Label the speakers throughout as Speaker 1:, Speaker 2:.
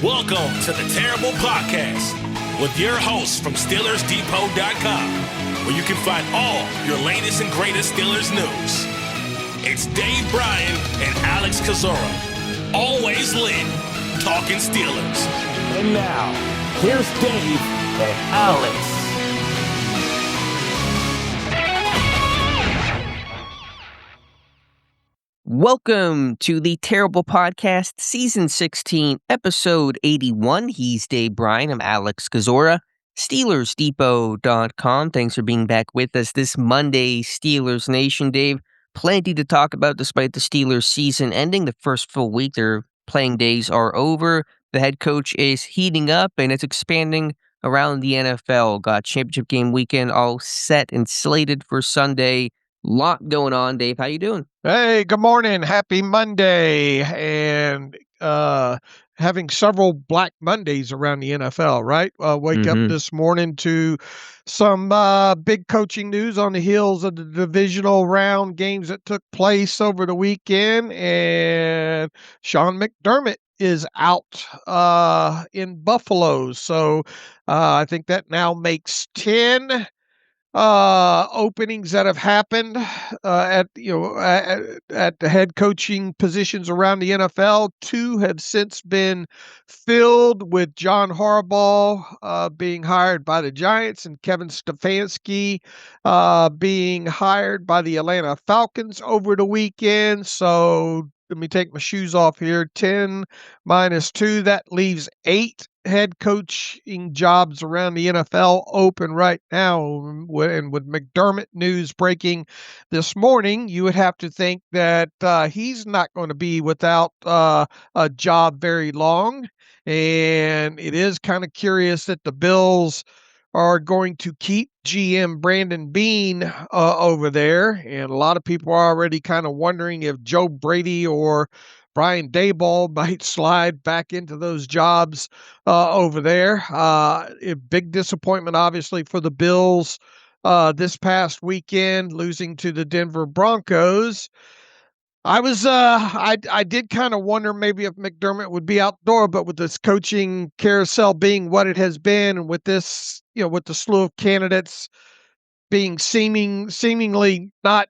Speaker 1: Welcome to the Terrible Podcast with your hosts from SteelersDepot.com, where you can find all your latest and greatest Steelers news. It's Dave Bryan and Alex Kozora, always lit, talking Steelers.
Speaker 2: And now, here's Dave and Alex.
Speaker 3: Welcome to the Terrible Podcast, Season 16, Episode 81. He's Dave Bryan. I'm Alex Kozora, SteelersDepot.com. Thanks for being back with us this Monday, Steelers Nation. Dave, plenty to talk about despite the Steelers season ending. The first full week, their playing days are over. The head coach is heating up, and it's expanding around the NFL. Got championship game weekend all set and slated for Sunday. Lot going on, Dave. How you doing?
Speaker 4: Hey, good morning. Happy Monday. And having several Black Mondays around the NFL, right? Wake up this morning to some big coaching news on the heels of the Divisional Round games that took place over the weekend. And Sean McDermott is out in Buffalo. So I think that now makes 10 openings that have happened at the head coaching positions around the NFL. 2 have since been filled, with John Harbaugh being hired by the Giants and Kevin Stefanski being hired by the Atlanta Falcons over the weekend. So let me take my shoes off here. 10 minus 2, that leaves 8 head coaching jobs around the NFL open right now. And with McDermott news breaking this morning, you would have to think that he's not going to be without a job very long. And it is kind of curious that the Bills are going to keep GM Brandon Beane over there. And a lot of people are already kind of wondering if Joe Brady or Brian Daboll might slide back into those jobs over there. A big disappointment, obviously, for the Bills this past weekend, losing to the Denver Broncos. I did kind of wonder maybe if McDermott would be outdoor, but with this coaching carousel being what it has been, and with this, with the slew of candidates being seemingly not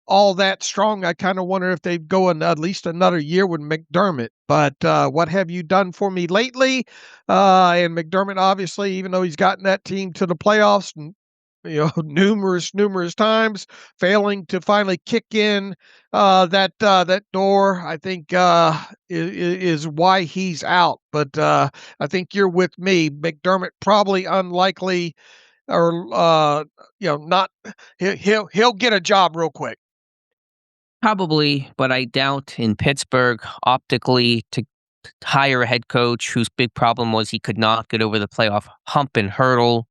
Speaker 4: all that strong, I kind of wonder if they'd go in at least another year with McDermott. But what have you done for me lately? And McDermott, obviously, even though he's gotten that team to the playoffs and numerous times, failing to finally kick in that door, I think is why he's out. But I think you're with me. McDermott probably unlikely, or not. He'll get a job real quick.
Speaker 3: Probably, but I doubt in Pittsburgh optically to hire a head coach whose big problem was he could not get over the playoff hump and hurdle,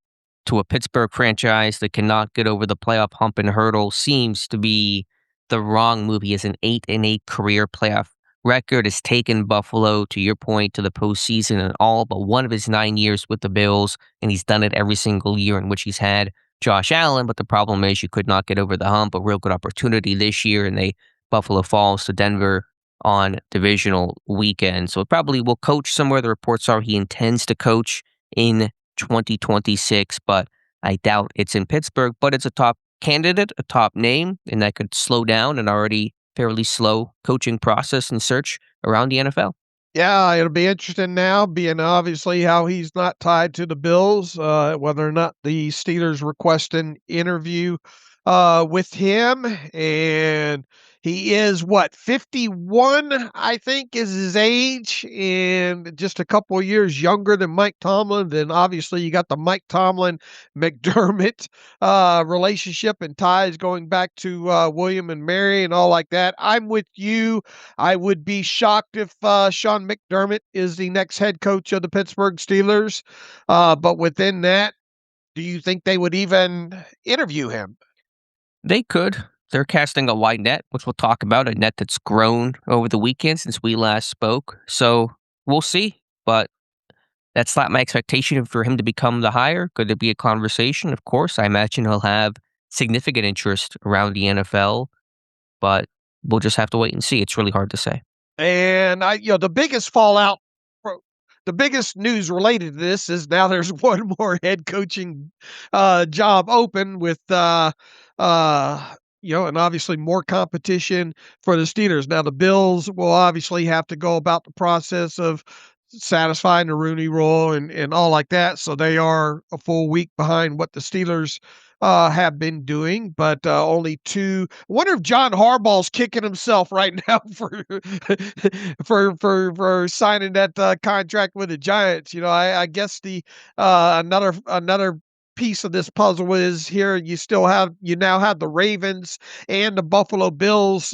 Speaker 3: to a Pittsburgh franchise that cannot get over the playoff hump and hurdle seems to be the wrong move. He has an 8-8 career playoff record, has taken Buffalo, to your point, to the postseason in all but one of his 9 years with the Bills, and he's done it every single year in which he's had Josh Allen. But the problem is you could not get over the hump. A real good opportunity this year, and Buffalo falls to Denver on divisional weekend. So it probably will coach somewhere. The reports are he intends to coach in 2026, but I doubt it's in Pittsburgh. But it's a top candidate, a top name, and that could slow down an already fairly slow coaching process and search around the NFL.
Speaker 4: Yeah, it'll be interesting now, being obviously how he's not tied to the Bills, whether or not the Steelers request an interview with him. And he is 51, I think, is his age, and just a couple of years younger than Mike Tomlin. Then obviously you got the Mike Tomlin McDermott relationship and ties going back to William and Mary and all like that. I'm with you. I would be shocked if Sean McDermott is the next head coach of the Pittsburgh Steelers. But within that, do you think they would even interview him?
Speaker 3: They could. They're casting a wide net, which we'll talk about, a net that's grown over the weekend since we last spoke. So we'll see. But that's not my expectation for him to become the hire. Could there be a conversation? Of course. I imagine he'll have significant interest around the NFL, but we'll just have to wait and see. It's really hard to say.
Speaker 4: And the biggest fallout the biggest news related to this is now there's one more head coaching job open with and obviously more competition for the Steelers. Now the Bills will obviously have to go about the process of satisfying the Rooney Rule and all like that. So they are a full week behind what the Steelers have been doing, but only two. I wonder if John Harbaugh's kicking himself right now for for signing that contract with the Giants. I guess the another piece of this puzzle is here you now have the Ravens and the Buffalo Bills,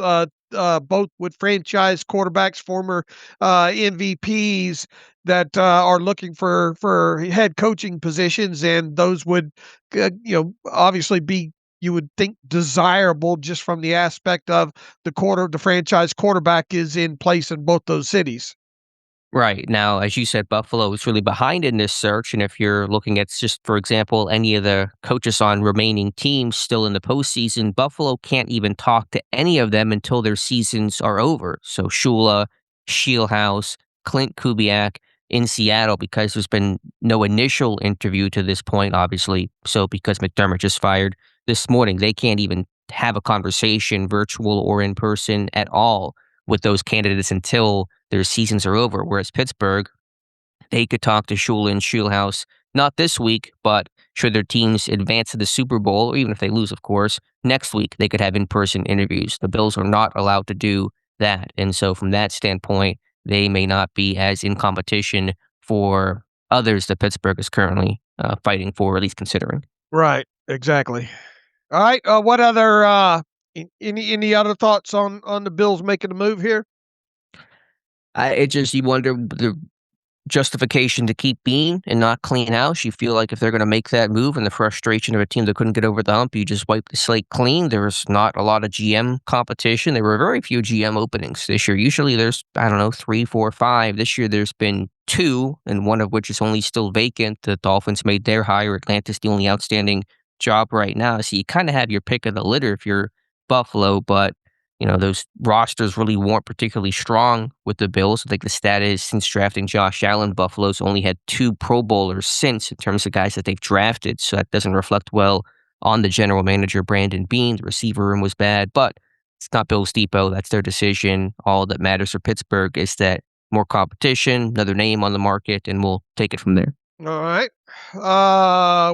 Speaker 4: both with franchise quarterbacks, former MVPs that are looking for head coaching positions, and those would obviously be, you would think, desirable just from the aspect of the franchise quarterback is in place in both those cities.
Speaker 3: Right. Now, as you said, Buffalo is really behind in this search. And if you're looking at just, for example, any of the coaches on remaining teams still in the postseason, Buffalo can't even talk to any of them until their seasons are over. So Shula, Shieldhouse, Clint Kubiak in Seattle, because there's been no initial interview to this point, obviously. So because McDermott just fired this morning, they can't even have a conversation, virtual or in person at all, with those candidates until their seasons are over. Whereas Pittsburgh, they could talk to Shula and Shieldhouse, not this week, but should their teams advance to the Super Bowl, or even if they lose, of course, next week, they could have in-person interviews. The Bills are not allowed to do that. And so from that standpoint, they may not be as in competition for others that Pittsburgh is currently fighting for, or at least considering.
Speaker 4: Right, exactly. All right, what other any other thoughts on the Bills making a move here?
Speaker 3: You wonder the justification to keep Bean and not clean house. You feel like if they're going to make that move and the frustration of a team that couldn't get over the hump, you just wipe the slate clean. There's not a lot of GM competition. There were very few GM openings this year. Usually there's, 3, 4, 5. This year there's been 2, and one of which is only still vacant. The Dolphins made their hire. Atlanta's the only outstanding job right now. So you kind of have your pick of the litter if you're Buffalo, but those rosters really weren't particularly strong with the Bills. I think the stat is since drafting Josh Allen, Buffalo's only had 2 Pro Bowlers since in terms of guys that they've drafted. So that doesn't reflect well on the general manager, Brandon Beane. The receiver room was bad, but it's not Bill's Depot. That's their decision. All that matters for Pittsburgh is that more competition, another name on the market, and we'll take it from there.
Speaker 4: All right.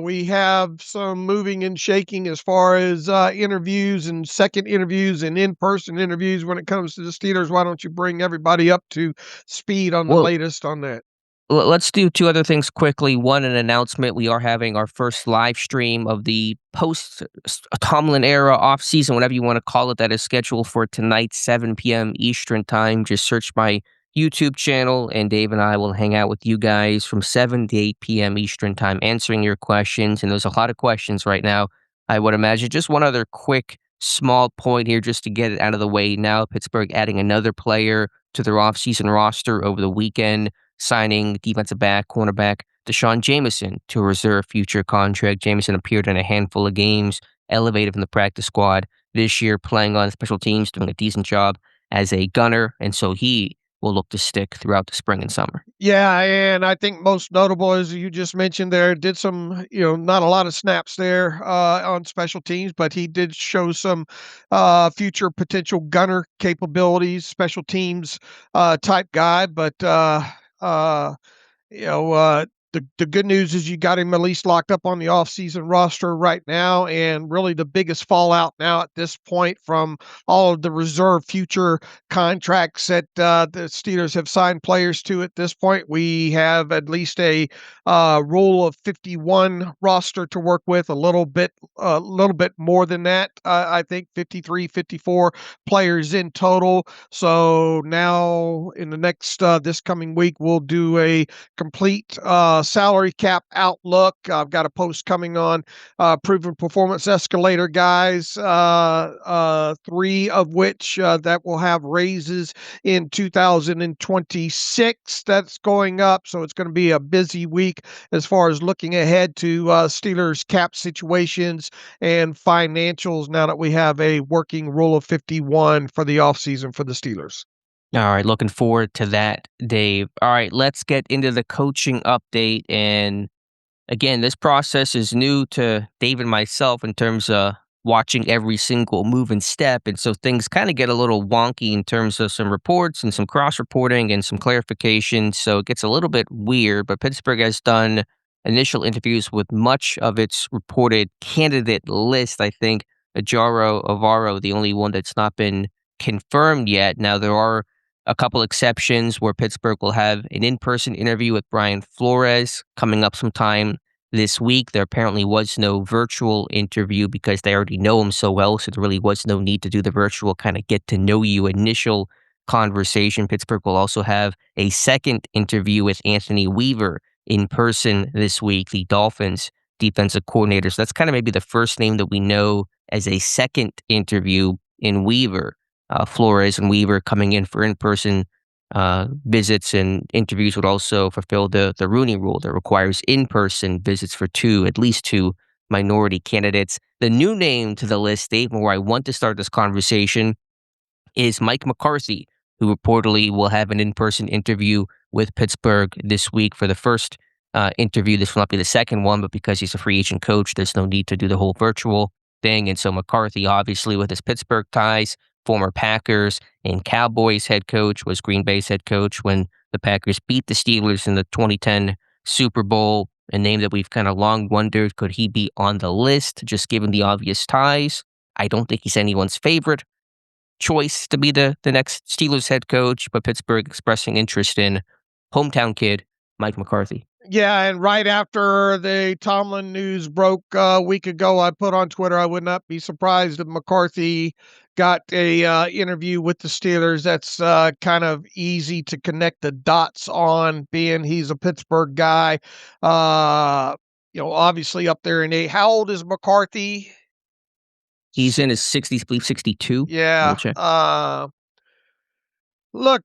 Speaker 4: We have some moving and shaking as far as interviews and second interviews and in-person interviews when it comes to the Steelers. Why don't you bring everybody up to speed on the latest on that?
Speaker 3: Let's do 2 other things quickly. One, an announcement. We are having our first live stream of the post-Tomlin era off-season, whatever you want to call it, that is scheduled for tonight, 7 p.m. Eastern time. Just search my YouTube channel, and Dave and I will hang out with you guys from 7 to 8 p.m. Eastern time, answering your questions. And there's a lot of questions right now, I would imagine. Just one other quick, small point here, just to get it out of the way now. Pittsburgh adding another player to their offseason roster over the weekend, signing defensive back, cornerback Deshaun Jameson to a reserve future contract. Jameson appeared in a handful of games, elevated from the practice squad this year, playing on special teams, doing a decent job as a gunner. And so he will look to stick throughout the spring and summer.
Speaker 4: Yeah, and I think most notable, as you just mentioned there, did some, not a lot of snaps there on special teams, but he did show some future potential gunner capabilities, special teams type guy. But, the good news is you got him at least locked up on the offseason roster right now, and really the biggest fallout now at this point from all of the reserve future contracts that the Steelers have signed players to at this point. We have at least a rule of 51 roster to work with, a little bit more than that. I think 53, 54 players in total. So now in the next this coming week, we'll do a complete salary cap outlook. I've got a post coming on proven performance escalator guys, 3 of which that will have raises in 2026. That's going up, so it's going to be a busy week as far as looking ahead to Steelers cap situations and financials now that we have a working rule of 51 for the offseason for the Steelers.
Speaker 3: All right, looking forward to that, Dave. All right, let's get into the coaching update. And again, this process is new to Dave and myself in terms of watching every single move and step. And so things kind of get a little wonky in terms of some reports and some cross reporting and some clarification. So it gets a little bit weird. But Pittsburgh has done initial interviews with much of its reported candidate list. I think Ajaro Avaro, the only one that's not been confirmed yet. Now, there are a couple exceptions where Pittsburgh will have an in-person interview with Brian Flores coming up sometime this week. There apparently was no virtual interview because they already know him so well, so there really was no need to do the virtual kind of get to know you initial conversation. Pittsburgh will also have a second interview with Anthony Weaver in person this week, the Dolphins defensive coordinator. So that's kind of maybe the first name that we know as a second interview in Weaver. Flores and Weaver coming in for in-person visits and interviews would also fulfill the Rooney Rule that requires in-person visits for at least two minority candidates. The new name to the list, Dave, and where I want to start this conversation, is Mike McCarthy, who reportedly will have an in-person interview with Pittsburgh this week for the first interview. This will not be the second one, but because he's a free agent coach, there's no need to do the whole virtual thing. And so McCarthy, obviously, with his Pittsburgh ties, former Packers and Cowboys head coach, was Green Bay's head coach when the Packers beat the Steelers in the 2010 Super Bowl, a name that we've kind of long wondered, could he be on the list, just given the obvious ties? I don't think he's anyone's favorite choice to be the next Steelers head coach, but Pittsburgh expressing interest in hometown kid Mike McCarthy.
Speaker 4: Yeah, and right after the Tomlin news broke a week ago, I put on Twitter, I would not be surprised if McCarthy got a interview with the Steelers. That's kind of easy to connect the dots on, being he's a Pittsburgh guy. Obviously up there in age. How old is McCarthy?
Speaker 3: He's in his 60s, I believe 62.
Speaker 4: Yeah. Look,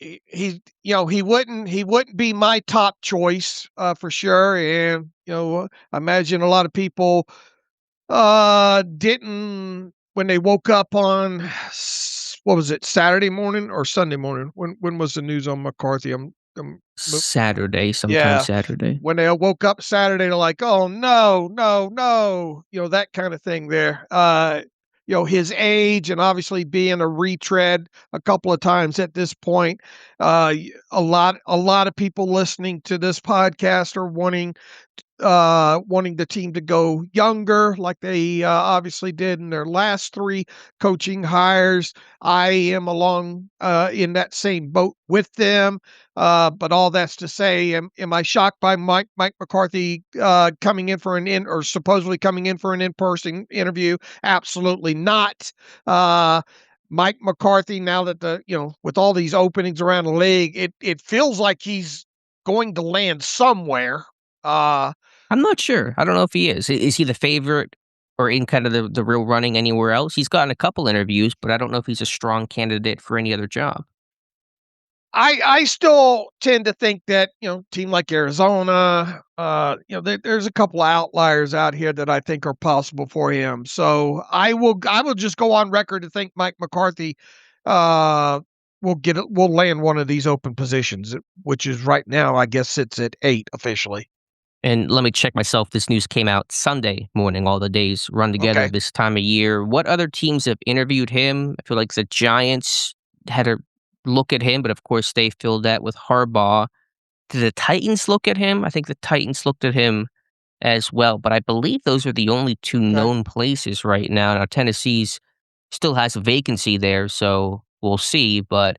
Speaker 4: he wouldn't be my top choice for sure. And I imagine a lot of people didn't, when they woke up on, what was it, Saturday morning or Sunday morning? When was the news on McCarthy?
Speaker 3: Saturday, sometime
Speaker 4: Yeah.
Speaker 3: Saturday.
Speaker 4: When they woke up Saturday, they're like, oh no, no, no, that kind of thing there. His age and obviously being a retread a couple of times at this point. A lot of people listening to this podcast are wanting the team to go younger, like they obviously did in their last three coaching hires. I am along in that same boat with them. But all that's to say, am I shocked by Mike McCarthy coming in for supposedly coming in for an in-person interview? Absolutely not. Mike McCarthy, now that with all these openings around the league, it feels like he's going to land somewhere.
Speaker 3: I'm not sure. I don't know if he is. Is he the favorite or in kind of the real running anywhere else? He's gotten a couple interviews, but I don't know if he's a strong candidate for any other job.
Speaker 4: I still tend to think that, team like Arizona, there's a couple of outliers out here that I think are possible for him. So I will just go on record to think Mike McCarthy will land one of these open positions, which is right now, I guess, sits at 8 officially.
Speaker 3: And let me check myself. This news came out Sunday morning. All the days run together this time of year. What other teams have interviewed him? I feel like the Giants had a look at him, but of course they filled that with Harbaugh. Did the Titans look at him? I think the Titans looked at him as well, but I believe those are the only two known places right now. Now, Tennessee's still has a vacancy there, so we'll see, but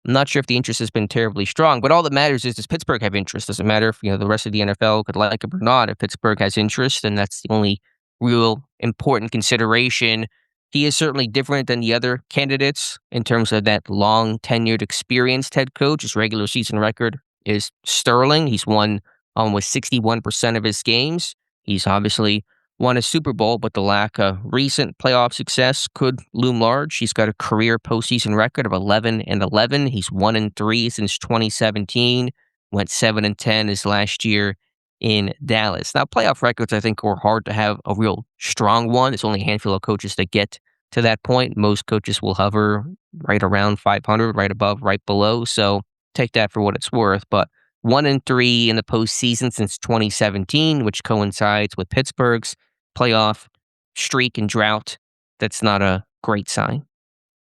Speaker 3: I'm not sure if the interest has been terribly strong. But all that matters is, does Pittsburgh have interest? Doesn't matter if the rest of the NFL could like him or not. If Pittsburgh has interest, then that's the only real important consideration. He is certainly different than the other candidates in terms of that long tenured experienced head coach. His regular season record is sterling. He's won almost 61% of his games. He's obviously won a Super Bowl, but the lack of recent playoff success could loom large. He's got a career postseason record of 11-11. He's 1-3 since 2017. Went 7-10 his last year in Dallas. Now, playoff records, I think, are hard to have a real strong one. It's only a handful of coaches that get to that point. Most coaches will hover right around 500, right above, right below. So take that for what it's worth. But 1-3 in the postseason since 2017, which coincides with Pittsburgh's playoff streak and drought. That's not a great sign.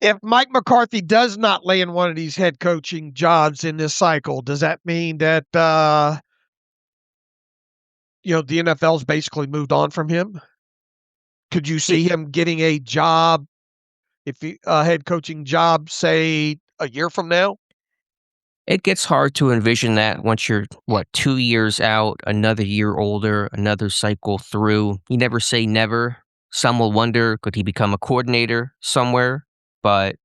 Speaker 4: If Mike McCarthy does not land one of these head coaching jobs in this cycle, does that mean that the NFL's basically moved on from him? Could you see him getting a job, a head coaching job, say a year from now?
Speaker 3: It gets hard to envision that once you're, 2 years out, another year older, another cycle through. You never say never. Some will wonder, could he become a coordinator somewhere? But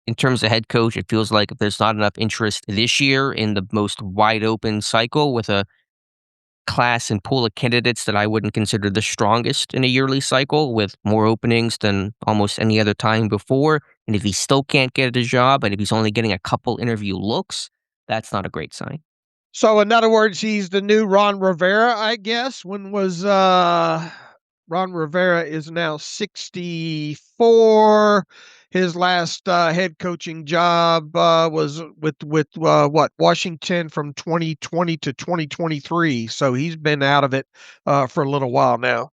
Speaker 3: in terms of head coach, it feels like if there's not enough interest this year in the most wide open cycle with a class and pool of candidates that I wouldn't consider the strongest in a yearly cycle, with more openings than almost any other time before. And if he still can't get a job, and if he's only getting a couple interview looks, that's not a great sign.
Speaker 4: So in other words, he's the new Ron Rivera, I guess. When was Ron Rivera is now 64. His last head coaching job was with Washington from 2020 to 2023. So he's been out of it for a little while now.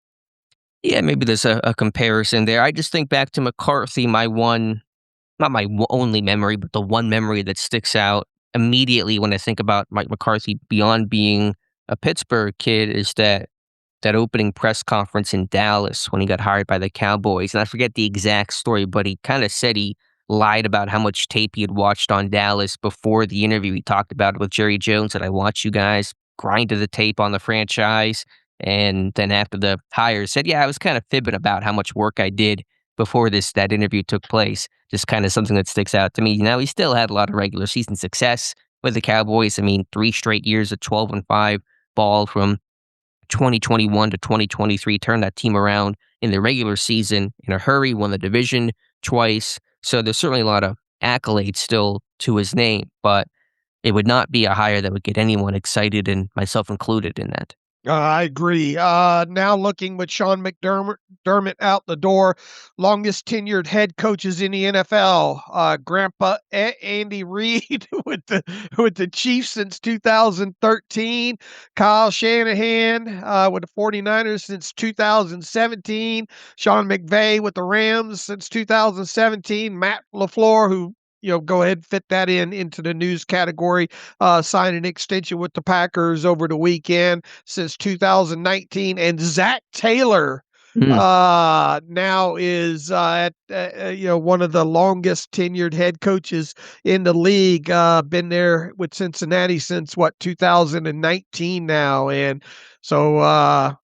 Speaker 3: Yeah, maybe there's a comparison there. I just think back to McCarthy, not my only memory, but the one memory that sticks out immediately when I think about Mike McCarthy beyond being a Pittsburgh kid is that opening press conference in Dallas when he got hired by the Cowboys. And I forget the exact story, but he kind of said he lied about how much tape he had watched on Dallas before the interview. He talked about it with Jerry Jones, that I watched you guys grind to the tape on the franchise. And then after the hire said, yeah, I was kind of fibbing about how much work I did before that interview took place. Just kind of something that sticks out to me. Now, he still had a lot of regular season success with the Cowboys. I mean, 3 straight years of 12-5 ball from 2021 to 2023, turned that team around in the regular season in a hurry, won the division twice. So there's certainly a lot of accolades still to his name, but it would not be a hire that would get anyone excited, and myself included in that.
Speaker 4: I agree. Now looking with Sean McDermott out the door, longest tenured head coaches in the NFL. Grandpa Andy Reid with the Chiefs since 2013. Kyle Shanahan with the 49ers since 2017. Sean McVay with the Rams since 2017. Matt LaFleur, who go ahead and fit that into the news category. Signed an extension with the Packers over the weekend since 2019. And Zach Taylor now is at one of the longest tenured head coaches in the league. Been there with Cincinnati since 2019 now, and so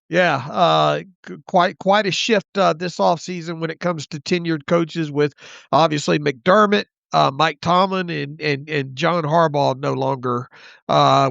Speaker 4: quite a shift this offseason when it comes to tenured coaches, with obviously McDermott, Mike Tomlin, and John Harbaugh no longer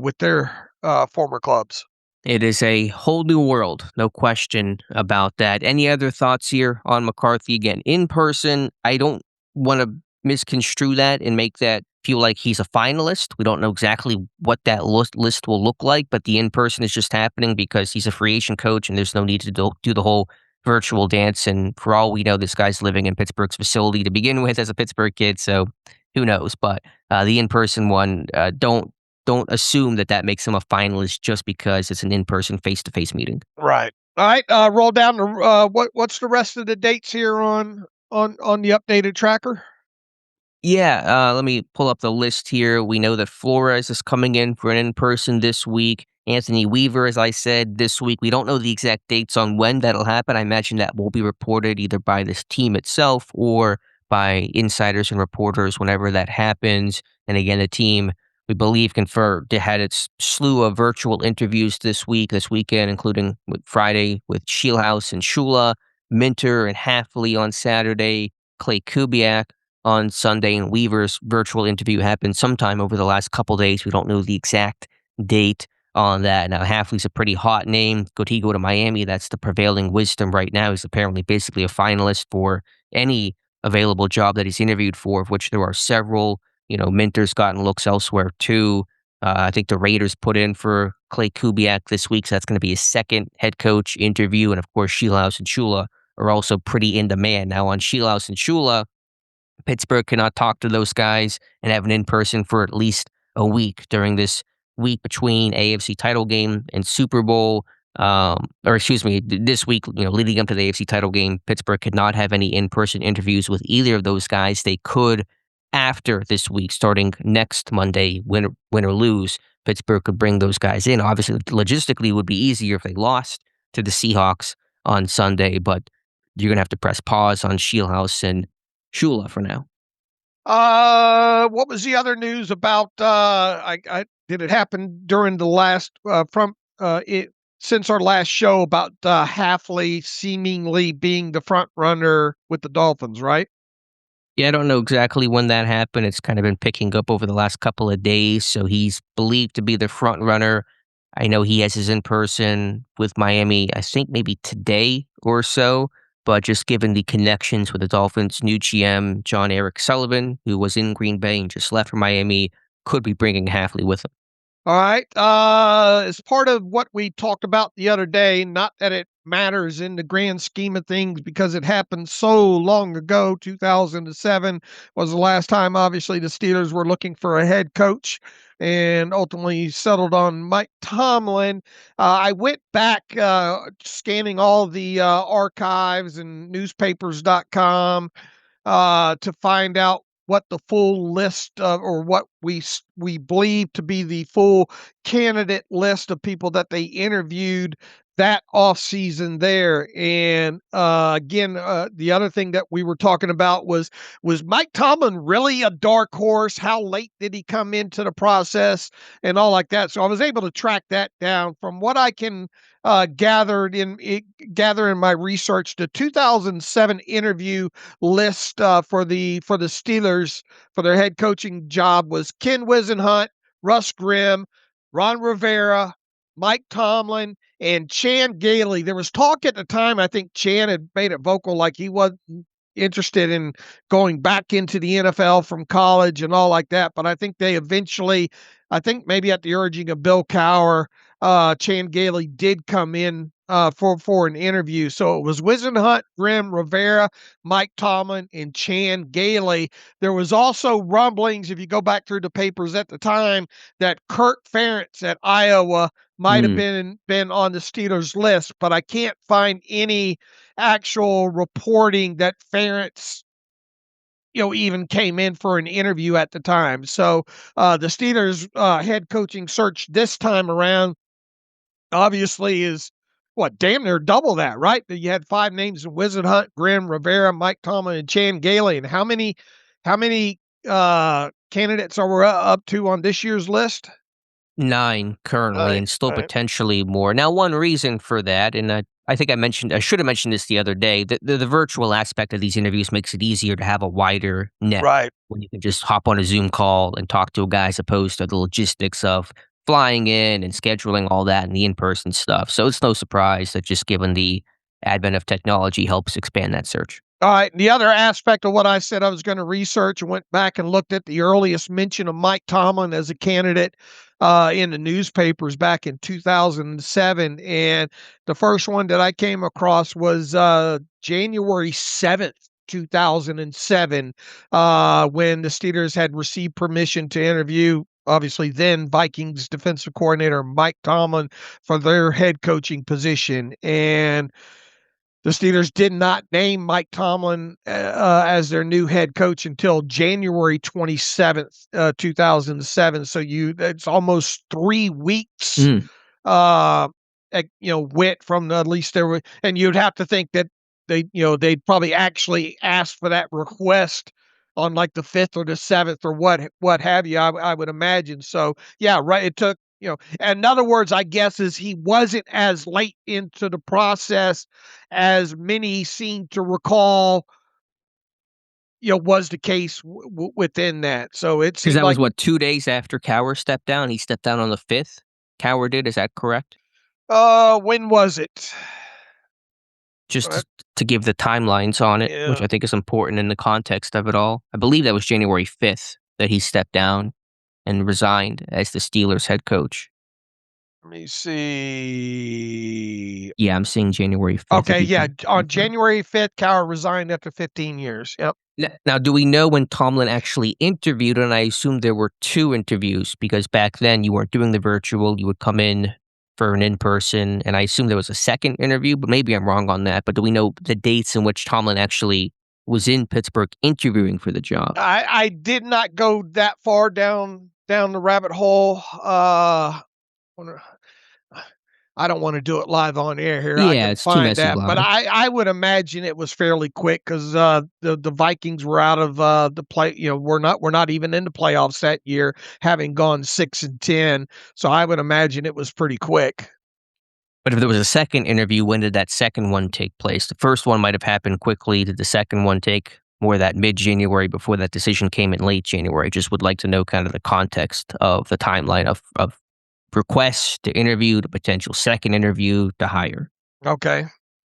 Speaker 4: with their former clubs.
Speaker 3: It is a whole new world, no question about that. Any other thoughts here on McCarthy? Again, in person, I don't want to misconstrue that and make that feel like he's a finalist. We don't know exactly what that list will look like, but the in-person is just happening because he's a free agent coach and there's no need to do the whole virtual dance. And for all we know, this guy's living in Pittsburgh's facility to begin with as a Pittsburgh kid, so who knows? But the in-person one, don't assume that makes him a finalist just because it's an in-person, face-to-face meeting.
Speaker 4: Right. All right. Roll down the what's the rest of the dates here on the updated tracker?
Speaker 3: Yeah, let me pull up the list here. We know that Flores is coming in for an in-person this week. Anthony Weaver, as I said, this week. We don't know the exact dates on when that'll happen. I imagine that will be reported either by this team itself or by insiders and reporters whenever that happens. And again, the team, we believe, confirmed it had its slew of virtual interviews this weekend, including Friday with Shieldhouse and Shula, Minter and Halfley on Saturday, Clay Kubiak on Sunday, and Weaver's virtual interview happened sometime over the last couple days. We don't know the exact date on that. Now, Halfley's a pretty hot name. Could he go to Miami? That's the prevailing wisdom right now. He's apparently basically a finalist for any available job that he's interviewed for, of which there are several. Minter's gotten looks elsewhere too. I think the Raiders put in for Clay Kubiak this week, so that's going to be his second head coach interview. And of course, Shieldhouse and Shula are also pretty in demand. Now on Scheelhaus and Shula, Pittsburgh cannot talk to those guys and have an in-person for at least a week during this week between AFC title game and Super Bowl. This week, leading up to the AFC title game, Pittsburgh could not have any in-person interviews with either of those guys. They could after this week, starting next Monday, win or lose. Pittsburgh could bring those guys in. Obviously, logistically, it would be easier if they lost to the Seahawks on Sunday, but you're going to have to press pause on Scheelhaus and Shula for now.
Speaker 4: What was the other news about? Did it happen during the last since our last show about Halfley seemingly being the front runner with the Dolphins, right?
Speaker 3: Yeah, I don't know exactly when that happened. It's kind of been picking up over the last couple of days. So he's believed to be the front runner. I know he has his in-person with Miami, I think maybe today or so. But just given the connections with the Dolphins, new GM John Eric Sullivan, who was in Green Bay and just left for Miami, could be bringing Halfley with him.
Speaker 4: All right. As part of what we talked about the other day, not that it matters in the grand scheme of things because it happened so long ago, 2007 was the last time, obviously, the Steelers were looking for a head coach and ultimately settled on Mike Tomlin. I went back scanning all the archives and newspapers.com to find out what the full list of, or what we believe to be the full candidate list of people that they interviewed that offseason there. And again, the other thing that we were talking about was Mike Tomlin really a dark horse? How late did he come into the process and all like that? So I was able to track that down. From what I can gather in my research, the 2007 interview list for the Steelers for their head coaching job was Ken Wisenhunt, Russ Grimm, Ron Rivera, Mike Tomlin, and Chan Gailey. There was talk at the time, I think Chan had made it vocal like he wasn't interested in going back into the NFL from college and all like that. But I think they eventually, maybe at the urging of Bill Cowher, Chan Gailey did come in for an interview. So it was Wisenhunt, Grimm, Rivera, Mike Tomlin, and Chan Gailey. There was also rumblings, if you go back through the papers at the time, that Kirk Ferentz at Iowa might have been on the Steelers list, but I can't find any actual reporting that Ferentz even came in for an interview at the time. So the Steelers head coaching search this time around obviously is damn near double that, right? You had 5 names in Wisenhunt, Grimm, Rivera, Mike Tomlin, and Chan Gailey. And how many candidates are we up to on this year's list?
Speaker 3: 9 currently, and still potentially more. Now, one reason for that, and I think I should have mentioned this the other day, the virtual aspect of these interviews makes it easier to have a wider net.
Speaker 4: Right.
Speaker 3: When you can just hop on a Zoom call and talk to a guy as opposed to the logistics of flying in and scheduling all that and the in-person stuff. So it's no surprise that just given the advent of technology helps expand that search.
Speaker 4: All right. The other aspect of what I said I was going to research, and went back and looked at the earliest mention of Mike Tomlin as a candidate in the newspapers back in 2007. And the first one that I came across was January 7th, 2007, when the Steelers had received permission to interview, obviously then Vikings defensive coordinator Mike Tomlin for their head coaching position. And the Steelers did not name Mike Tomlin as their new head coach until January 27th, 2007. So it's almost 3 weeks, went from at least there were, and you'd have to think that they'd probably actually asked for that request on like the 5th or the 7th or what have you, I would imagine. So yeah, right. It took, in other words, I guess is he wasn't as late into the process as many seem to recall, was the case within that. So it seems
Speaker 3: because that
Speaker 4: like,
Speaker 3: was 2 days after Cowher stepped down. He stepped down on the 5th. Cowher did. Is that correct?
Speaker 4: When was it?
Speaker 3: Just to give the timelines on it, which I think is important in the context of it all. I believe that was January 5th that he stepped down and resigned as the Steelers head coach.
Speaker 4: Let me see.
Speaker 3: Yeah, I'm seeing January 5th.
Speaker 4: Okay, yeah. On January 5th, Cowher resigned after 15 years. Yep.
Speaker 3: Now, do we know when Tomlin actually interviewed? And I assume there were 2 interviews because back then you weren't doing the virtual. You would come in for an in-person, and I assume there was a second interview, but maybe I'm wrong on that. But do we know the dates in which Tomlin actually was in Pittsburgh interviewing for the job?
Speaker 4: I did not go that far down the rabbit hole. I don't want to do it live on air here.
Speaker 3: Yeah,
Speaker 4: I can
Speaker 3: it's too
Speaker 4: find
Speaker 3: messy
Speaker 4: that,
Speaker 3: live.
Speaker 4: but I would imagine it was fairly quick because the Vikings were out of the play. We're not even in the playoffs that year, having gone 6-10. So I would imagine it was pretty quick.
Speaker 3: But if there was a second interview, when did that second one take place? The first one might have happened quickly. Did the second one take more of that mid-January before that decision came in late January? Just would like to know kind of the context of the timeline of requests to interview, to potential second interview, to hire.
Speaker 4: Okay.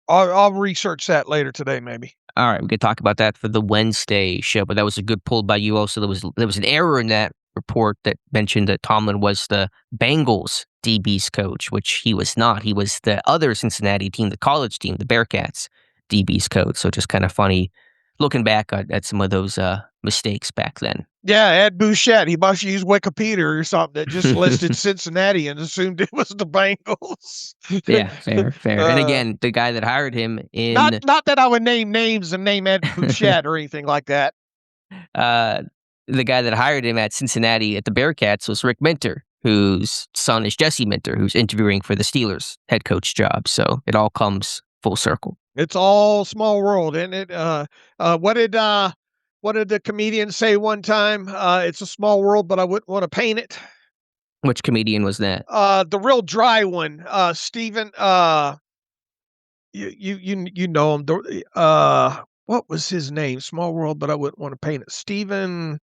Speaker 4: I'll research that later today, maybe.
Speaker 3: All right, we could talk about that for the Wednesday show, but that was a good pull by you. Also, there was an error in that report that mentioned that Tomlin was the Bengals DB's coach, which he was not. He was the other Cincinnati team, the college team, the Bearcats DB's coach. So just kind of funny looking back at some of those mistakes back then.
Speaker 4: Yeah, Ed Bouchette. He must use Wikipedia or something that just listed Cincinnati and assumed it was the Bengals.
Speaker 3: Yeah, fair. And again, the guy that hired him in
Speaker 4: not that I would name names and name Ed Bouchette or anything like that.
Speaker 3: The guy that hired him at Cincinnati at the Bearcats was Rick Minter, whose son is Jesse Minter, who's interviewing for the Steelers head coach job. So it all comes full circle.
Speaker 4: It's all small world, isn't it? What did the comedian say one time? It's a small world, but I wouldn't want to paint it.
Speaker 3: Which comedian was that?
Speaker 4: The real dry one, Stephen. You know him. What was his name? Small world, but I wouldn't want to paint it. Stephen.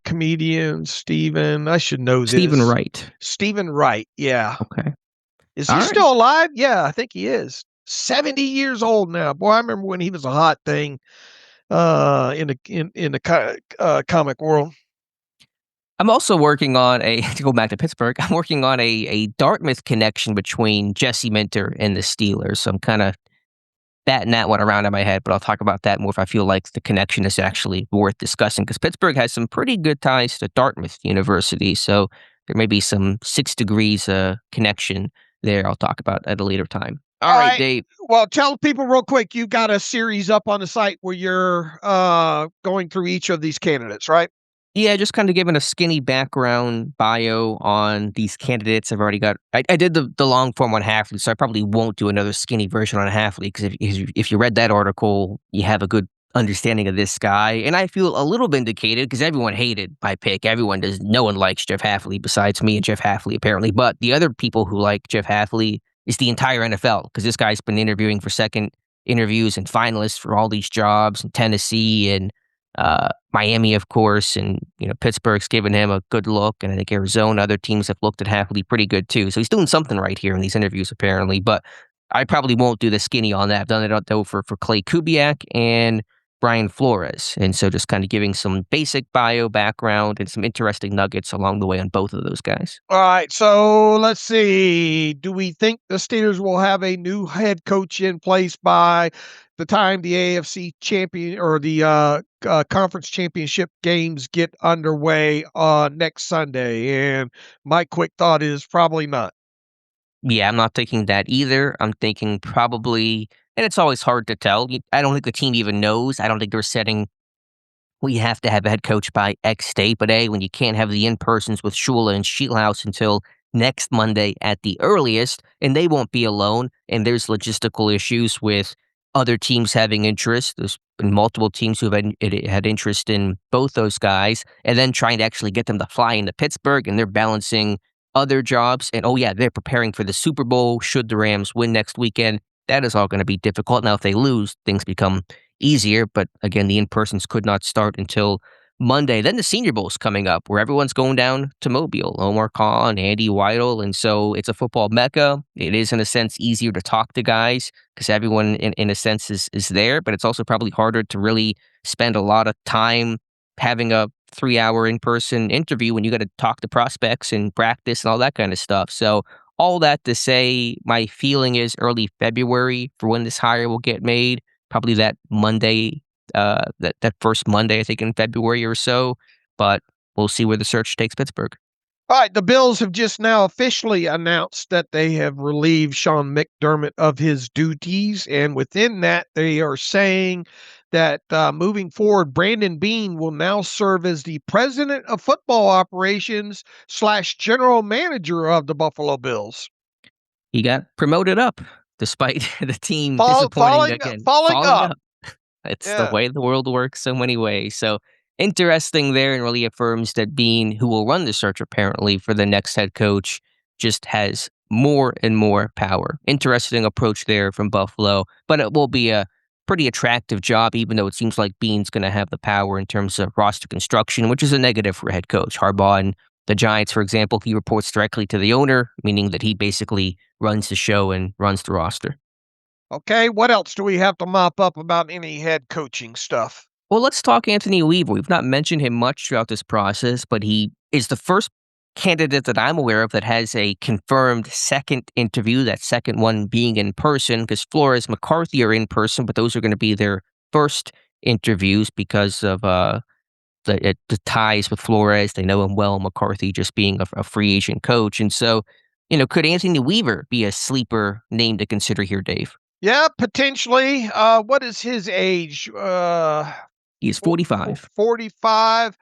Speaker 4: Comedian Stephen. I should know this.
Speaker 3: Stephen Wright.
Speaker 4: Stephen Wright. Yeah.
Speaker 3: Okay.
Speaker 4: Is he still alive? Yeah, I think he is. 70 years old now. Boy, I remember when he was a hot thing in the comic world.
Speaker 3: I'm also working on to go back to Pittsburgh, I'm working on a Dartmouth connection between Jesse Minter and the Steelers. So I'm kind of batting that one around in my head, but I'll talk about that more if I feel like the connection is actually worth discussing, because Pittsburgh has some pretty good ties to Dartmouth University. So there may be some 6 degrees connection there I'll talk about at a later time. All right, Dave.
Speaker 4: Well, tell people real quick, you got a series up on the site where you're going through each of these candidates, right?
Speaker 3: Yeah, just kind of giving a skinny background bio on these candidates. I've already got, I did the long form on Hafley, so I probably won't do another skinny version on Hafley, because if you read that article, you have a good understanding of this guy. And I feel a little vindicated because everyone hated my pick. No one likes Jeff Hafley besides me and Jeff Hafley, apparently. But the other people who like Jeff Hafley is the entire NFL, because this guy's been interviewing for second interviews and finalists for all these jobs in Tennessee and Miami, of course, and Pittsburgh's given him a good look, and I think Arizona, other teams have looked at Hafley pretty good too. So he's doing something right here in these interviews, apparently. But I probably won't do the skinny on that. I've done it though for Clay Kubiak and Brian Flores, and so just kind of giving some basic bio background and some interesting nuggets along the way on both of those guys.
Speaker 4: All right, so let's see. Do we think the Steelers will have a new head coach in place by the time the AFC champion or the conference championship games get underway next Sunday? And my quick thought is probably not.
Speaker 3: Yeah, I'm not thinking that either. I'm thinking probably, and it's always hard to tell. I don't think the team even knows. I don't think they're setting, we have to have a head coach by X date. But when you can't have the in-persons with Shula and Sheethouse until next Monday at the earliest, and they won't be alone, and there's logistical issues with other teams having interest. There's been multiple teams who have had interest in both those guys, and then trying to actually get them to fly into Pittsburgh, and they're balancing other jobs. And they're preparing for the Super Bowl should the Rams win next weekend. That is all going to be difficult. Now, if they lose, things become easier. But again, the in-persons could not start until Monday. Then the Senior Bowl is coming up, where everyone's going down to Mobile. Omar Khan, Andy Weidel. And so it's a football mecca. It is, in a sense, easier to talk to guys because everyone, in a sense, is there. But it's also probably harder to really spend a lot of time having a 3-hour in-person interview when you got to talk to prospects and practice and all that kind of stuff. So all that to say, my feeling is early February for when this hire will get made. Probably that Monday, that first Monday, I think, in February or so. But we'll see where the search takes Pittsburgh.
Speaker 4: All right, the Bills have just now officially announced that they have relieved Sean McDermott of his duties, and within that, they are saying that moving forward, Brandon Beane will now serve as the president of football operations / general manager of the Buffalo Bills.
Speaker 3: He got promoted up despite the team
Speaker 4: Falling
Speaker 3: falling
Speaker 4: up.
Speaker 3: up. It's the way the world works so many ways. So interesting there, and really affirms that Beane, who will run the search apparently for the next head coach, just has more and more power. Interesting approach there from Buffalo, but it will be a pretty attractive job, even though it seems like Beane's going to have the power in terms of roster construction, which is a negative for head coach. Harbaugh and the Giants, for example, he reports directly to the owner, meaning that he basically runs the show and runs the roster.
Speaker 4: Okay, what else do we have to mop up about any head coaching stuff?
Speaker 3: Well, let's talk Anthony Weaver. We've not mentioned him much throughout this process, but he is the first candidate that I'm aware of that has a confirmed second interview, that second one being in person, because Flores, McCarthy are in person, but those are going to be their first interviews because of the ties with Flores. They know him well, McCarthy just being a free agent coach. And so, could Anthony Weaver be a sleeper name to consider here, Dave?
Speaker 4: Yeah, potentially. What is his age?
Speaker 3: He's 45.
Speaker 4: 45.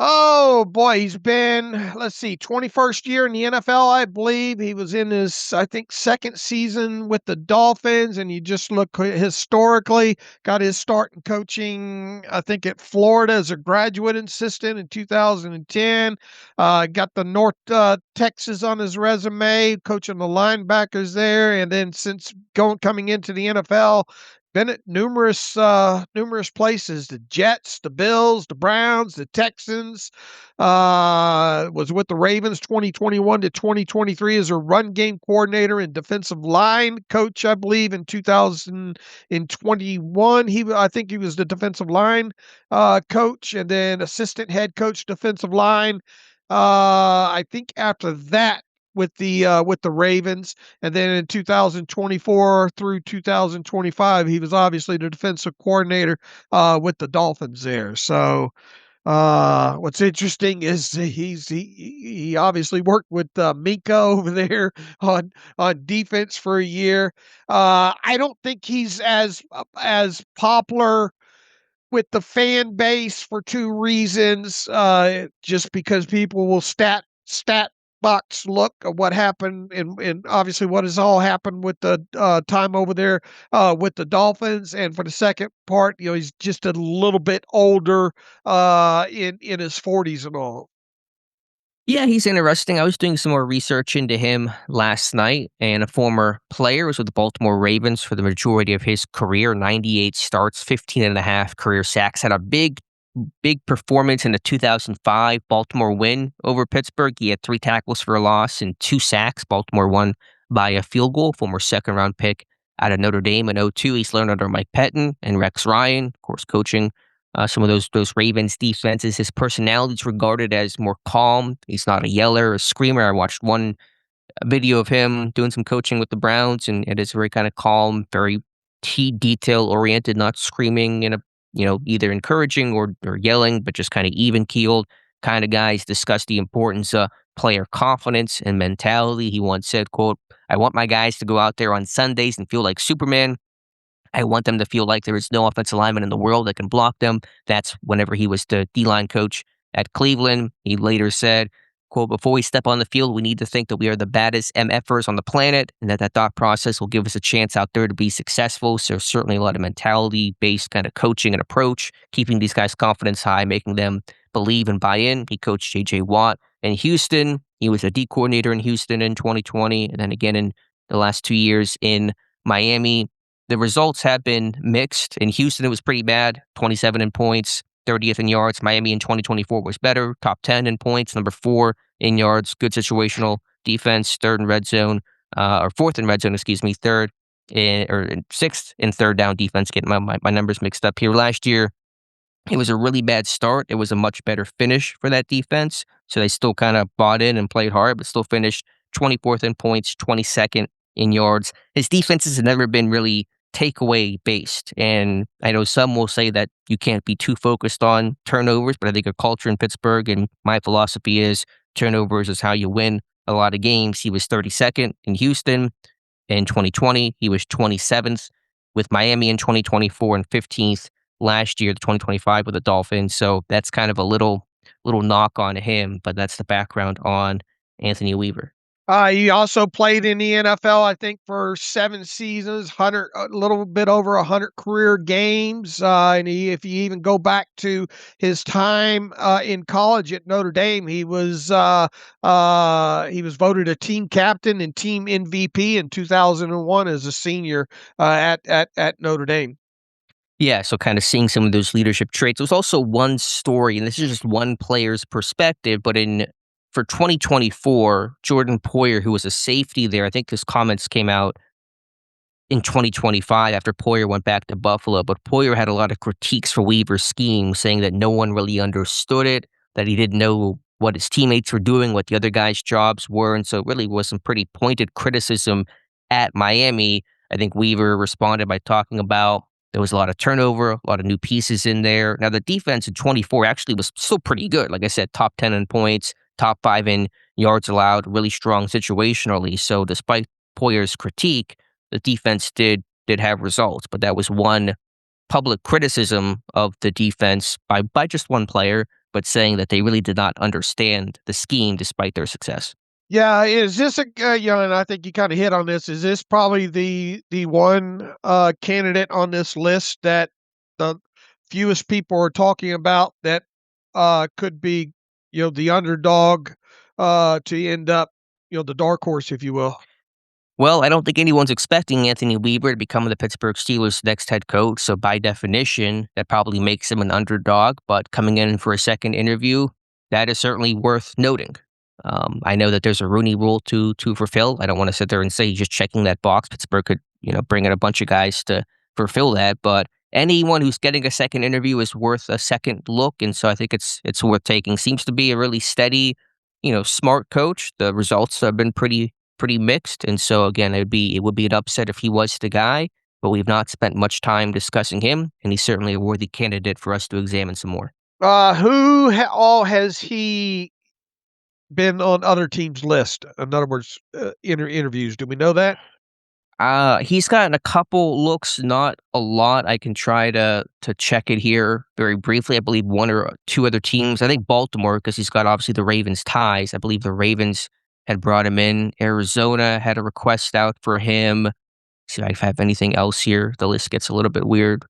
Speaker 4: Oh, boy, he's been, 21st year in the NFL, I believe. He was in his, I think, second season with the Dolphins, and you just look historically, got his start in coaching, I think, at Florida as a graduate assistant in 2010. Got the North Texas on his resume, coaching the linebackers there, and then since coming into the NFL, been at numerous places: the Jets, the Bills, the Browns, the Texans. Was with the Ravens 2021 to 2023 as a run game coordinator and defensive line coach, I believe, in 2021. I think he was the defensive line coach, and then assistant head coach defensive line. I think after that, with the Ravens, and then in 2024 through 2025, he was obviously the defensive coordinator with the Dolphins there. So what's interesting is he obviously worked with Minka over there on defense for a year. I don't think he's as popular with the fan base for two reasons. Just because people will stat box look of what happened, and obviously what has all happened with the time over there with the Dolphins, and for the second part, he's just a little bit older in his 40s and all.
Speaker 3: Yeah, he's interesting. I was doing some more research into him last night, and a former player was with the Baltimore Ravens for the majority of his career, 98 starts, 15 and a half career sacks, had a big performance in the 2005 Baltimore win over Pittsburgh. He had 3 tackles for a loss and 2 sacks. Baltimore won by a field goal. Former second-round pick out of Notre Dame in 2002. He's learned under Mike Pettin and Rex Ryan, of course, coaching some of those Ravens defenses. His personality is regarded as more calm. He's not a yeller or a screamer. I watched one video of him doing some coaching with the Browns, and it is very kind of calm, very detail-oriented, not screaming in a either encouraging or yelling, but just kind of even-keeled kind of guys. Discuss the importance of player confidence and mentality. He once said, quote, "I want my guys to go out there on Sundays and feel like Superman. I want them to feel like there is no offensive lineman in the world that can block them." That's whenever he was the D-line coach at Cleveland. He later said, quote, "Before we step on the field, we need to think that we are the baddest MFers on the planet, and that thought process will give us a chance out there to be successful." So certainly a lot of mentality-based kind of coaching and approach, keeping these guys' confidence high, making them believe and buy in. He coached J.J. Watt in Houston. He was a D coordinator in Houston in 2020, and then again in the last 2 years in Miami. The results have been mixed. In Houston, it was pretty bad, 27 in points, 30th in yards. Miami in 2024 was better, top 10 in points, number 4 in yards, good situational defense, fourth in red zone, sixth in third down defense. Getting my numbers mixed up here. Last year, It was a really bad start. It was a much better finish for that defense. So they still kind of bought in and played hard, but still finished 24th in points, 22nd in yards. His defenses have never been really takeaway based. And I know some will say that you can't be too focused on turnovers, but I think a culture in Pittsburgh and my philosophy is turnovers is how you win a lot of games. He was 32nd in Houston in 2020. He was 27th with Miami in 2024 and 15th last year, the 2025 with the Dolphins. So that's kind of a little knock on him, but that's the background on Anthony Weaver.
Speaker 4: He also played in the NFL, I think, for 7 seasons, a little bit over 100 career games. And if you even go back to his time in college at Notre Dame, he was voted a team captain and team MVP in 2001 as a senior at Notre Dame.
Speaker 3: Yeah, so kind of seeing some of those leadership traits. There was also one story, and this is just one player's perspective, but for 2024, Jordan Poyer, who was a safety there, I think his comments came out in 2025 after Poyer went back to Buffalo, but Poyer had a lot of critiques for Weaver's scheme, saying that no one really understood it, that he didn't know what his teammates were doing, what the other guys' jobs were, and so it really was some pretty pointed criticism at Miami. I think Weaver responded by talking about there was a lot of turnover, a lot of new pieces in there. Now, the defense in 24 actually was still pretty good. Like I said, top 10 in points, top 5 in yards allowed, really strong situationally. So despite Poyer's critique, the defense did have results. But that was one public criticism of the defense by just one player, but saying that they really did not understand the scheme despite their success.
Speaker 4: Yeah, is this and I think you kind of hit on this. Is this probably the one candidate on this list that the fewest people are talking about that could be, the underdog to end up, the dark horse, if you will?
Speaker 3: Well, I don't think anyone's expecting Anthony Weaver to become the Pittsburgh Steelers' next head coach. So by definition, that probably makes him an underdog. But coming in for a second interview, that is certainly worth noting. I know that there's a Rooney Rule to fulfill. I don't want to sit there and say he's just checking that box. Pittsburgh could, bring in a bunch of guys to fulfill that. But anyone who's getting a second interview is worth a second look, and so I think it's worth taking. Seems to be a really steady, smart coach. The results have been pretty mixed, and so again, it would be an upset if he was the guy. But we've not spent much time discussing him, and he's certainly a worthy candidate for us to examine some more.
Speaker 4: All has he been on other teams' list? In other words, interviews. Do we know that?
Speaker 3: He's gotten a couple looks, not a lot. I can try to check it here very briefly. I believe one or two other teams. I think Baltimore, because he's got obviously the Ravens ties. I believe the Ravens had brought him in. Arizona had a request out for him. See if I have anything else here. The list gets a little bit weird.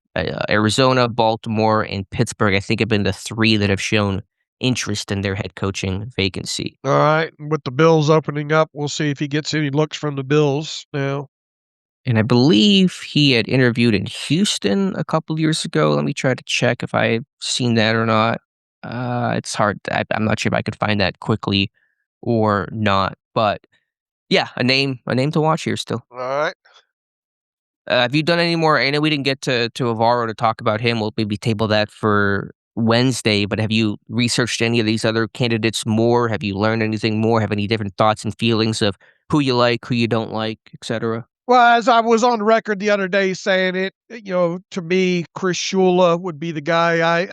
Speaker 3: Arizona, Baltimore, and Pittsburgh, I think, have been the three that have shown interest in their head coaching vacancy.
Speaker 4: All right. With the Bills opening up, we'll see if he gets any looks from the Bills now.
Speaker 3: And I believe he had interviewed in Houston a couple years ago. Let me try to check if I've seen that or not. It's hard. I'm not sure if I could find that quickly or not. But yeah, a name to watch here still.
Speaker 4: All right.
Speaker 3: Have you done any more? I know we didn't get to Alvaro to talk about him. We'll maybe table that for Wednesday. But have you researched any of these other candidates more? Have you learned anything more? Have any different thoughts and feelings of who you like, who you don't like, etc.?
Speaker 4: Well, as I was on record the other day saying it, to me, Chris Shula would be the guy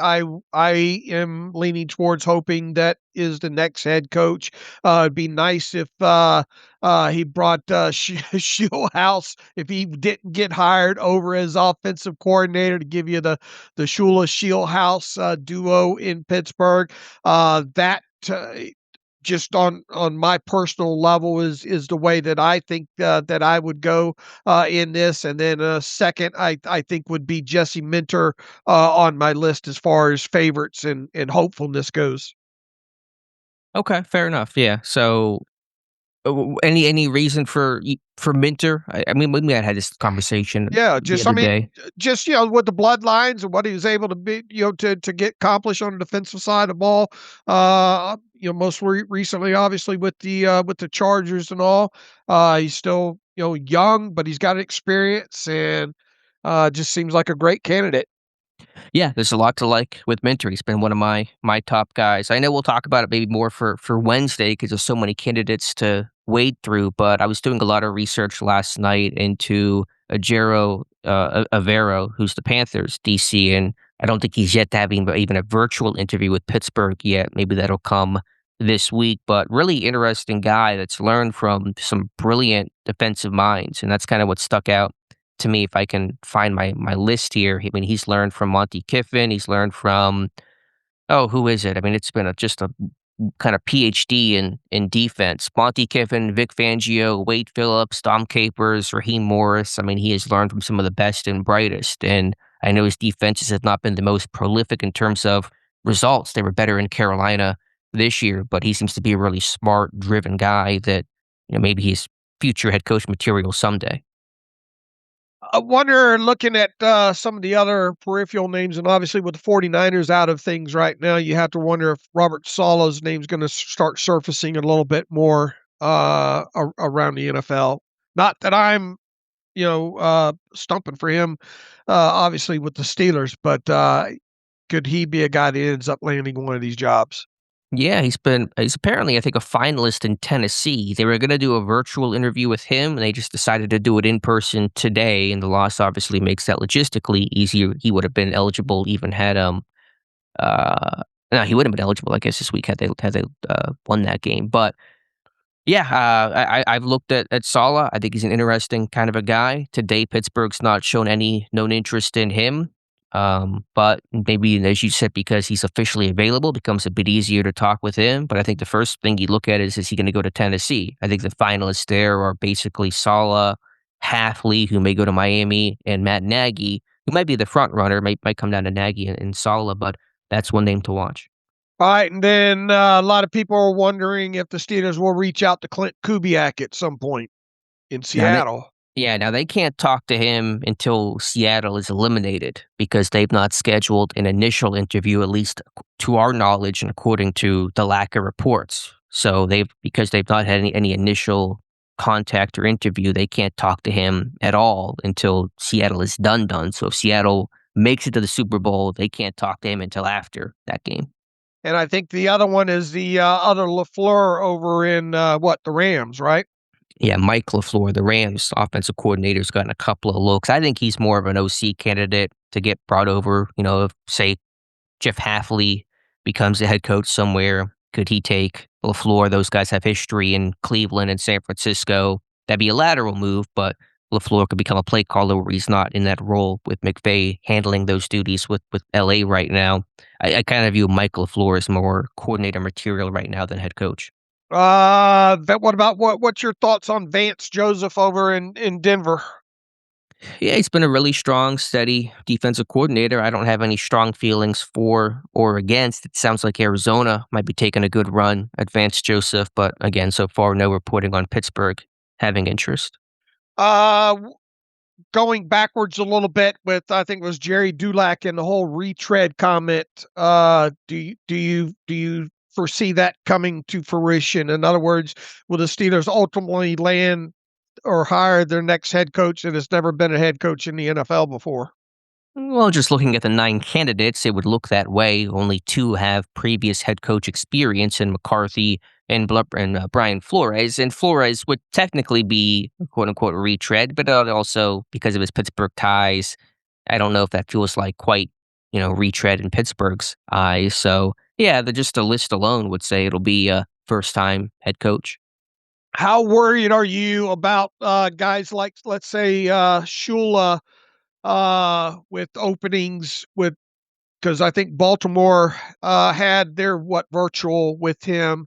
Speaker 4: I am leaning towards hoping that is the next head coach. It'd be nice if he brought Shieldhouse, if he didn't get hired over as offensive coordinator, to give you the Shula Shieldhouse duo in Pittsburgh. That just on my personal level is the way that I think that I would go in this. And then second, I think would be Jesse Minter on my list as far as favorites and hopefulness goes.
Speaker 3: Okay, fair enough. Yeah. So, any reason for Minter? I mean, we had this conversation.
Speaker 4: Yeah,
Speaker 3: the other day.
Speaker 4: just with the bloodlines and what he was able to be, to get accomplished on the defensive side of the ball. Most recently, obviously with the Chargers and all. He's still young, but he's got experience and just seems like a great candidate.
Speaker 3: Yeah, there's a lot to like with Minter. He's been one of my top guys. I know we'll talk about it maybe more for Wednesday because there's so many candidates to wade through. But I was doing a lot of research last night into Ajero Avero, who's the Panthers DC, and I don't think he's yet to having even a virtual interview with Pittsburgh yet. Maybe that'll come this week. But really interesting guy that's learned from some brilliant defensive minds, and that's kind of what stuck out to me. If I can find my list here. I mean, he's learned from Monty Kiffin. He's learned from, oh, who is it? I mean, it's been just a kind of PhD in defense. Monty Kiffin, Vic Fangio, Wade Phillips, Dom Capers, Raheem Morris. I mean, he has learned from some of the best and brightest. And I know his defenses have not been the most prolific in terms of results. They were better in Carolina this year, but he seems to be a really smart, driven guy that, maybe he's future head coach material someday.
Speaker 4: I wonder, looking at some of the other peripheral names, and obviously with the 49ers out of things right now, you have to wonder if Robert Sala's name's going to start surfacing a little bit more around the NFL. Not that I'm, stumping for him, obviously with the Steelers, but could he be a guy that ends up landing one of these jobs?
Speaker 3: Yeah, he's apparently, I think, a finalist in Tennessee. They were going to do a virtual interview with him, and they just decided to do it in person today. And the loss obviously makes that logistically easier. He would have been eligible even had no, he wouldn't have been eligible, I guess, this week had they won that game. But yeah, I've looked at Saleh. I think he's an interesting kind of a guy. Today, Pittsburgh's not shown any known interest in him. But maybe, as you said, because he's officially available, it becomes a bit easier to talk with him. But I think the first thing you look at is he going to go to Tennessee? I think the finalists there are basically Saleh, Halfley, who may go to Miami, and Matt Nagy, who might be the front runner, might come down to Nagy and Saleh, but that's one name to watch.
Speaker 4: All right, and then a lot of people are wondering if the Steelers will reach out to Clint Kubiak at some point in
Speaker 3: Now,
Speaker 4: Seattle.
Speaker 3: now they can't talk to him until Seattle is eliminated because they've not scheduled an initial interview, at least to our knowledge and according to the lack of reports. So because they've not had any initial contact or interview, they can't talk to him at all until Seattle is done. So if Seattle makes it to the Super Bowl, they can't talk to him until after that game.
Speaker 4: And I think the other one is the other LaFleur over in the Rams, right?
Speaker 3: Yeah, Mike LaFleur, the Rams offensive coordinator, has gotten a couple of looks. I think he's more of an OC candidate to get brought over. If, say, Jeff Halfley becomes the head coach somewhere, could he take LaFleur? Those guys have history in Cleveland and San Francisco. That'd be a lateral move, but LaFleur could become a play caller where he's not in that role with McVay handling those duties with LA right now. I kind of view Mike LaFleur as more coordinator material right now than head coach.
Speaker 4: What about what's your thoughts on Vance Joseph over in Denver?
Speaker 3: Yeah, he's been a really strong, steady defensive coordinator. I don't have any strong feelings for or against. It sounds like Arizona might be taking a good run at Vance Joseph, but again, so far, no reporting on Pittsburgh having interest.
Speaker 4: Going backwards a little bit with, I think it was Jerry Dulac and the whole retread comment. Do you foresee that coming to fruition? In other words, will the Steelers ultimately land or hire their next head coach that has never been a head coach in the NFL before?
Speaker 3: Well, just looking at the 9 candidates, it would look that way. Only 2 have previous head coach experience in McCarthy and Brian Flores. And Flores would technically be a quote-unquote retread, but also because of his Pittsburgh ties, I don't know if that feels like quite, retread in Pittsburgh's eyes. So, yeah, just the list alone would say it'll be a first-time head coach.
Speaker 4: How worried are you about guys like, let's say, Shula with openings because I think Baltimore had their virtual with him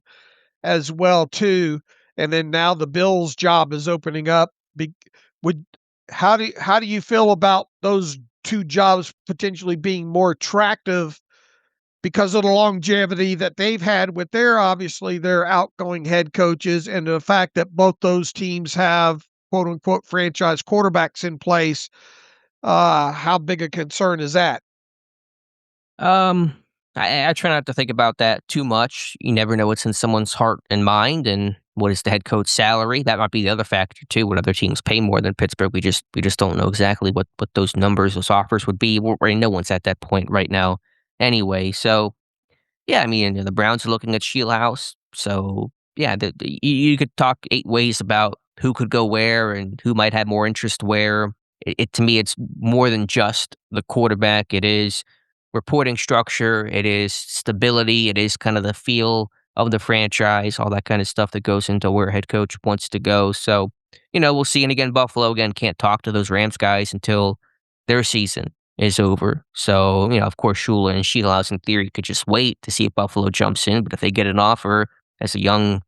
Speaker 4: as well too, and then now the Bills' job is opening up. How do you feel about those 2 jobs potentially being more attractive because of the longevity that they've had with their outgoing head coaches and the fact that both those teams have quote unquote franchise quarterbacks in place? How big a concern is that?
Speaker 3: I try not to think about that too much. You never know what's in someone's heart and mind, and What is the head coach salary? That might be the other factor too. When other teams pay more than Pittsburgh, we just don't know exactly what those numbers, those offers would be. No one's at that point right now anyway. So yeah, I mean, the Browns are looking at Shieldhouse. So yeah, you could talk 8 ways about who could go where and who might have more interest where. To me, it's more than just the quarterback. It is reporting structure. It is stability. It is kind of the feel of the franchise, all that kind of stuff that goes into where a head coach wants to go. So, we'll see. And again, Buffalo, again, can't talk to those Rams guys until their season is over. So, of course, Shula and Shieldhouse in theory could just wait to see if Buffalo jumps in. But if they get an offer as a young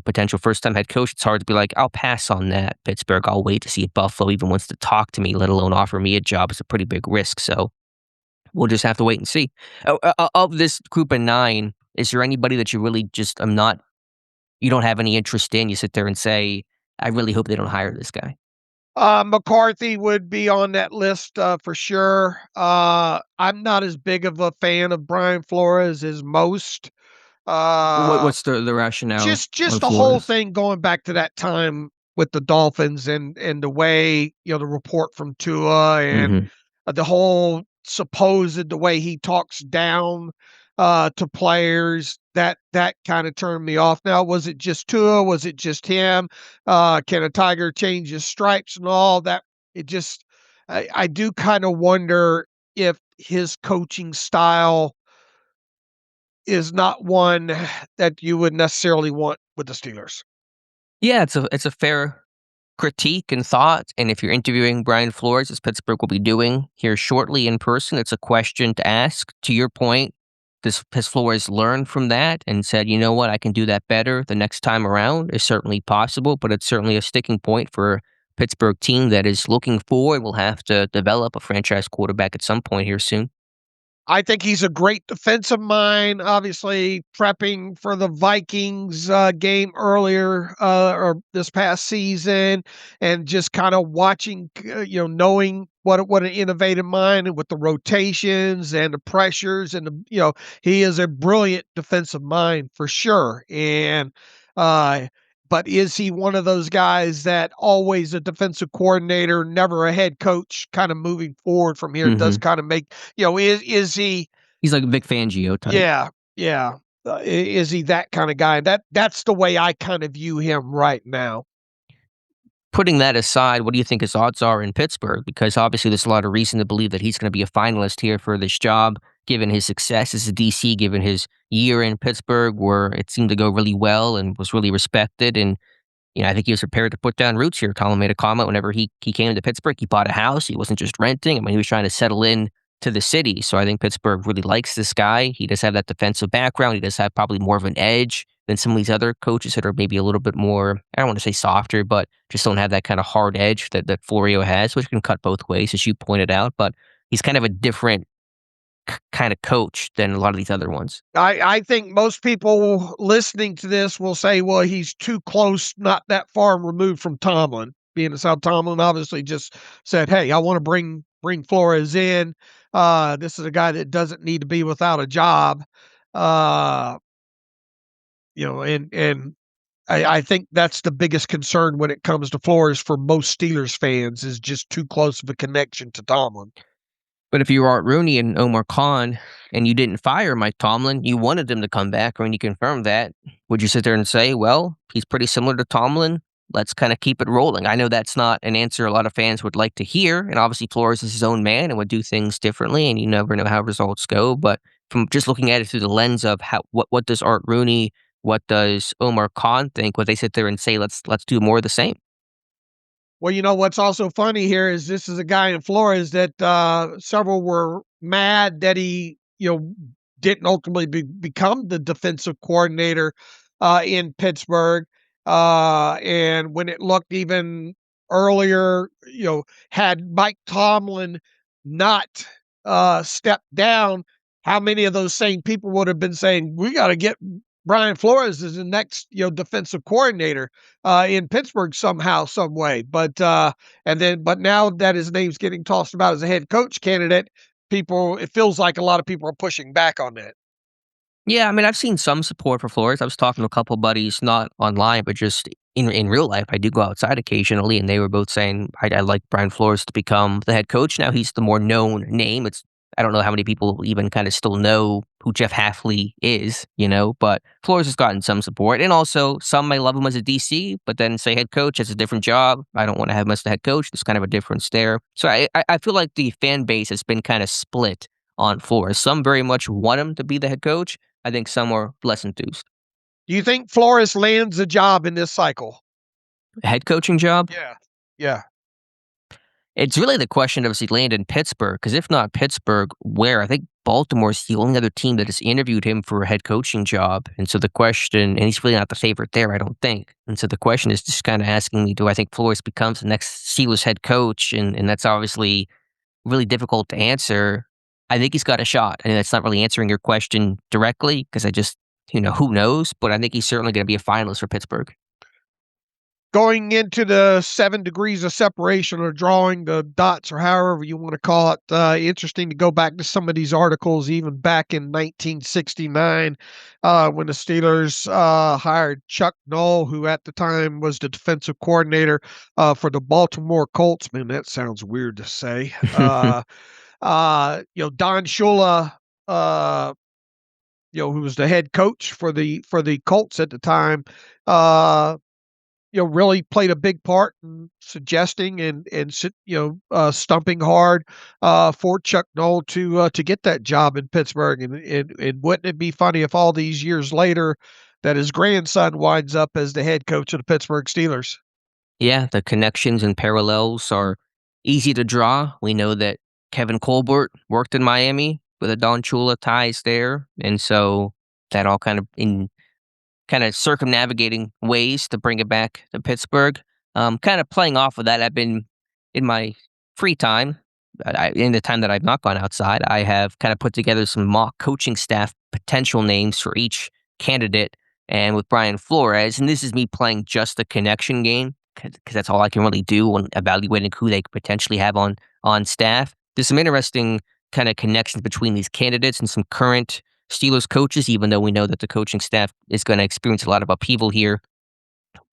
Speaker 3: potential first-time head coach, it's hard to be like, I'll pass on that, Pittsburgh. I'll wait to see if Buffalo even wants to talk to me, let alone offer me a job. It's a pretty big risk. So we'll just have to wait and see. Of this group of 9, is there anybody that you really just you don't have any interest in? You sit there and say, I really hope they don't hire this guy.
Speaker 4: McCarthy would be on that list for sure. I'm not as big of a fan of Brian Flores as most.
Speaker 3: What's the rationale?
Speaker 4: Just the whole thing going back to that time with the Dolphins and the way, the report from Tua and the whole supposed the way he talks down to players, that kind of turned me off. Now, was it just Tua? Was it just him? Can a tiger change his stripes and all that? It just, I do kind of wonder if his coaching style is not one that you would necessarily want with the Steelers.
Speaker 3: Yeah, it's a fair critique and thought. And if you're interviewing Brian Flores, as Pittsburgh will be doing here shortly in person, it's a question to ask. To your point, has Flores learned from that and said, you know what, I can do that better the next time around? Is certainly possible, but it's certainly a sticking point for a Pittsburgh team that is looking forward. Will have to develop a franchise quarterback at some point here soon.
Speaker 4: I think he's a great defensive mind, obviously prepping for the Vikings game earlier or this past season, and just kind of watching, knowing what an innovative mind and with the rotations and the pressures and he is a brilliant defensive mind for sure. And but is he one of those guys that always a defensive coordinator, never a head coach, kind of moving forward from here? Does kind of make, is he?
Speaker 3: He's like a Vic Fangio type.
Speaker 4: Yeah, yeah. Is he that kind of guy? That's the way I kind of view him right now.
Speaker 3: Putting that aside, what do you think his odds are in Pittsburgh? Because obviously there's a lot of reason to believe that he's going to be a finalist here for this job, given his success as a DC, given his year in Pittsburgh, where it seemed to go really well and was really respected. And, I think he was prepared to put down roots here. Tomlin made a comment whenever he came to Pittsburgh, he bought a house. He wasn't just renting. I mean, he was trying to settle in to the city. So I think Pittsburgh really likes this guy. He does have that defensive background. He does have probably more of an edge than some of these other coaches that are maybe a little bit more, I don't want to say softer, but just don't have that kind of hard edge that Florio has, which can cut both ways, as you pointed out. But he's kind of a different kind of coach than a lot of these other ones.
Speaker 4: I think most people listening to this will say, well, he's too close, not that far removed from Tomlin, being as how Tomlin obviously just said, hey, I want to bring Flores in. This is a guy that doesn't need to be without a job. And I think that's the biggest concern when it comes to Flores for most Steelers fans, is just too close of a connection to Tomlin.
Speaker 3: But if you were Art Rooney and Omar Khan and you didn't fire Mike Tomlin, you wanted him to come back, or when you confirmed that, would you sit there and say, well, he's pretty similar to Tomlin? Let's kind of keep it rolling. I know that's not an answer a lot of fans would like to hear. And obviously Flores is his own man and would do things differently, and you never know how results go. But from just looking at it through the lens of what does Art Rooney, what does Omar Khan think? Would they sit there and say, let's do more of the same?
Speaker 4: Well, what's also funny here is this is a guy in Flores that several were mad that he, didn't ultimately become the defensive coordinator in Pittsburgh. And when it looked even earlier, had Mike Tomlin not stepped down, how many of those same people would have been saying, we got to get Brian Flores as the next, defensive coordinator in Pittsburgh somehow, some way. But now that his name's getting tossed about as a head coach candidate, it feels like a lot of people are pushing back on that.
Speaker 3: Yeah, I mean, I've seen some support for Flores. I was talking to a couple buddies, not online, but just in real life. I do go outside occasionally, and they were both saying I'd like Brian Flores to become the head coach. Now he's the more known name. I don't know how many people even kind of still know who Jeff Hafley is, but Flores has gotten some support. And also, some may love him as a DC, but then say head coach, it's a different job. I don't want to have him as the head coach. There's kind of a difference there. So I feel like the fan base has been kind of split on Flores. Some very much want him to be the head coach. I think some are less enthused.
Speaker 4: Do you think Flores lands a job in this cycle?
Speaker 3: A head coaching job?
Speaker 4: Yeah.
Speaker 3: It's really the question of does he land in Pittsburgh? Because if not Pittsburgh, where? I think Baltimore's the only other team that has interviewed him for a head coaching job. And so the question, and he's really not the favorite there, I don't think. And so the question is just kind of asking me, do I think Flores becomes the next Steelers head coach? And that's obviously really difficult to answer. I think he's got a shot. And that's not really answering your question directly because I just, who knows? But I think he's certainly going to be a finalist for Pittsburgh.
Speaker 4: Going into the 7 degrees of separation or drawing the dots or however you want to call it, interesting to go back to some of these articles, even back in 1969, when the Steelers hired Chuck Noll, who at the time was the defensive coordinator for the Baltimore Colts. Man, that sounds weird to say. Don Shula, who was the head coach for the Colts at the time, really played a big part in suggesting and stumping hard for Chuck Noll to get that job in Pittsburgh. And wouldn't it be funny if all these years later that his grandson winds up as the head coach of the Pittsburgh Steelers?
Speaker 3: Yeah, the connections and parallels are easy to draw. We know that Kevin Colbert worked in Miami with a Don Shula ties there. And so that all kind of circumnavigating ways to bring it back to Pittsburgh. Kind of playing off of that, I've been in my free time, in the time that I've not gone outside, I have kind of put together some mock coaching staff potential names for each candidate. And with Brian Flores, and this is me playing just the connection game, because that's all I can really do when evaluating who they could potentially have on staff. There's some interesting kind of connections between these candidates and some current Steelers coaches, even though we know that the coaching staff is going to experience a lot of upheaval here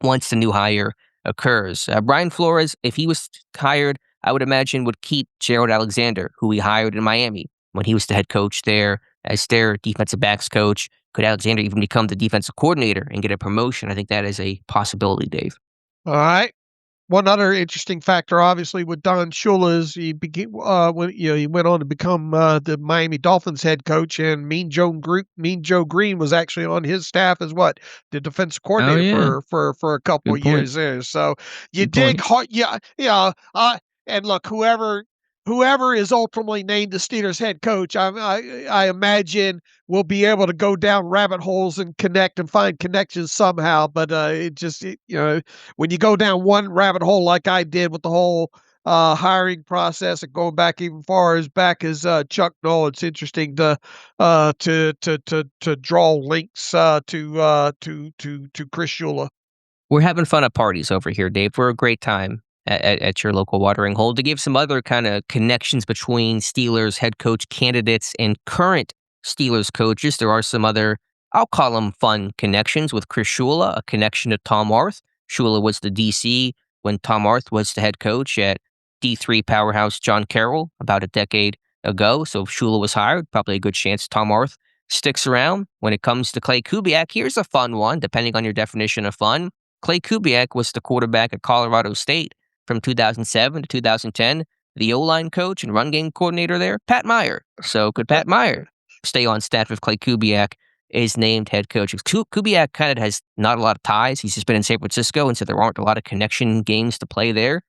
Speaker 3: once the new hire occurs. Brian Flores, if he was hired, I would imagine would keep Gerald Alexander, who he hired in Miami when he was the head coach there as their defensive backs coach. Could Alexander even become the defensive coordinator and get a promotion? I think that is a possibility, Dave.
Speaker 4: All right. One other interesting factor, obviously, with Don Shula is he went on to become the Miami Dolphins head coach, and Mean Joe Green was actually on his staff as the defensive coordinator for a couple of years there. So you dig hard, and look, whoever is ultimately named the Steelers head coach, I imagine will be able to go down rabbit holes and connect and find connections somehow. But when you go down one rabbit hole like I did with the whole hiring process and going back even far as back as Chuck Noll, it's interesting to draw links to Chris Shula.
Speaker 3: We're having fun at parties over here, Dave. We're a great time at your local watering hole. To give some other kind of connections between Steelers head coach candidates and current Steelers coaches, there are some other, I'll call them fun connections with Chris Shula, a connection to Tom Arth. Shula was the DC when Tom Arth was the head coach at D3 powerhouse John Carroll about a decade ago. So if Shula was hired, probably a good chance Tom Arth sticks around. When it comes to Clay Kubiak, here's a fun one, depending on your definition of fun. Clay Kubiak was the quarterback at Colorado State from 2007 to 2010. The O-line coach and run game coordinator there, Pat Meyer. So could Pat Meyer stay on staff if Clay Kubiak is named head coach? Kubiak kind of has not a lot of ties. He's just been in San Francisco, and so there aren't a lot of connection games to play there.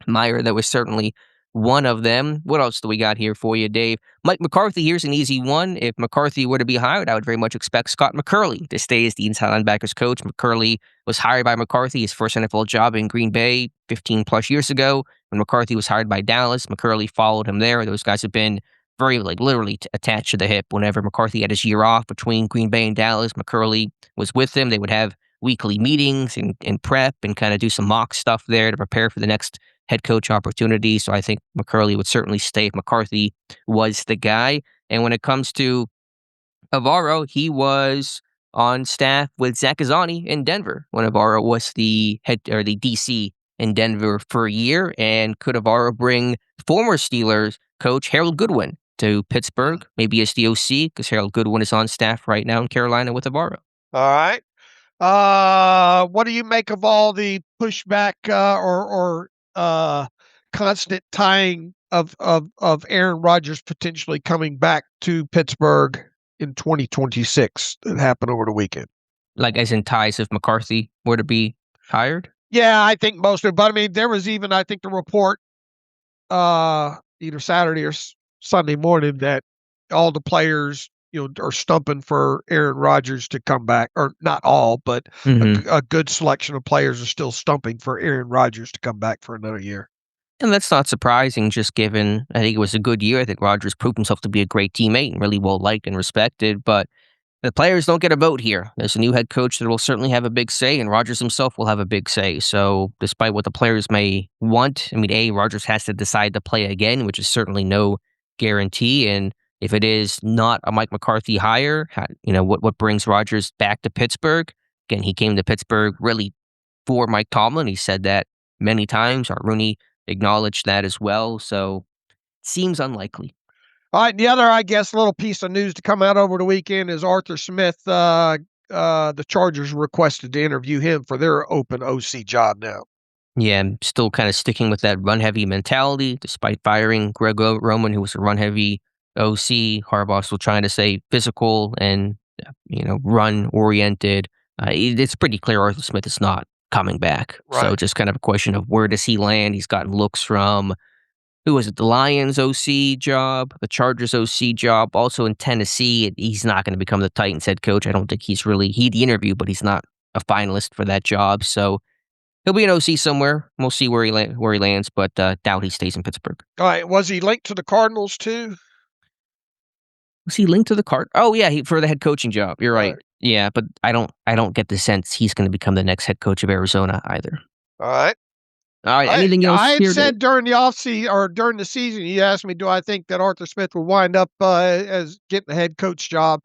Speaker 3: Meyer, that was certainly one of them. What else do we got here for you, Dave? Mike McCarthy, here's an easy one. If McCarthy were to be hired, I would very much expect Scott McCurley to stay as the inside linebackers coach. McCurley was hired by McCarthy, his first NFL job in Green Bay 15 plus years ago. When McCarthy was hired by Dallas, McCurley followed him there. Those guys have been very literally attached to the hip. Whenever McCarthy had his year off between Green Bay and Dallas, McCurley was with him. They would have weekly meetings and prep and kind of do some mock stuff there to prepare for the next head coach opportunity. So I think McCurley would certainly stay if McCarthy was the guy. And when it comes to Navarro, he was on staff with Zach Azzani in Denver when Navarro was the head or the DC in Denver for a year. And could Navarro bring former Steelers coach Harold Goodwin to Pittsburgh, maybe as the OC, because Harold Goodwin is on staff right now in Carolina with Navarro.
Speaker 4: All right. What do you make of all the pushback or constant tying of Aaron Rodgers potentially coming back to Pittsburgh in 2026 that happened over the weekend?
Speaker 3: Like as in ties if McCarthy were to be hired?
Speaker 4: Yeah, I think most of it. But I mean, there was even, I think, the report either Saturday or Sunday morning that all the players, are stumping for Aaron Rodgers to come back, or not all, but a good selection of players are still stumping for Aaron Rodgers to come back for another year.
Speaker 3: And that's not surprising, just given, I think it was a good year. I think Rodgers proved himself to be a great teammate and really well liked and respected, but the players don't get a vote here. There's a new head coach that will certainly have a big say, and Rodgers himself will have a big say. So despite what the players may want, I mean, Rodgers has to decide to play again, which is certainly no guarantee. And if it is not a Mike McCarthy hire, what brings Rodgers back to Pittsburgh? Again, he came to Pittsburgh really for Mike Tomlin. He said that many times. Art Rooney acknowledged that as well. So it seems unlikely.
Speaker 4: All right, the other, I guess, little piece of news to come out over the weekend is Arthur Smith. The Chargers requested to interview him for their open OC job now.
Speaker 3: Yeah, I'm still kind of sticking with that run-heavy mentality, despite firing Greg Roman, who was a run-heavy OC. Harbaugh still trying to say physical and, run-oriented. It's pretty clear Arthur Smith is not coming back. Right. So just kind of a question of where does he land? He's gotten looks from, who was it, the Lions OC job, the Chargers OC job, also in Tennessee. He's not going to become the Titans head coach. I don't think he's really, he had the interview, but he's not a finalist for that job. So he'll be an OC somewhere. We'll see where he lands, but doubt he stays in Pittsburgh.
Speaker 4: All right. Was he linked to the Cardinals too?
Speaker 3: Was he linked to the Cardinals? Oh yeah, for the head coaching job. You're right. Yeah, but I don't get the sense he's going to become the next head coach of Arizona either.
Speaker 4: All right.
Speaker 3: Anything else?
Speaker 4: I had said during the offseason or during the season, you asked me, do I think that Arthur Smith would wind up as getting the head coach job?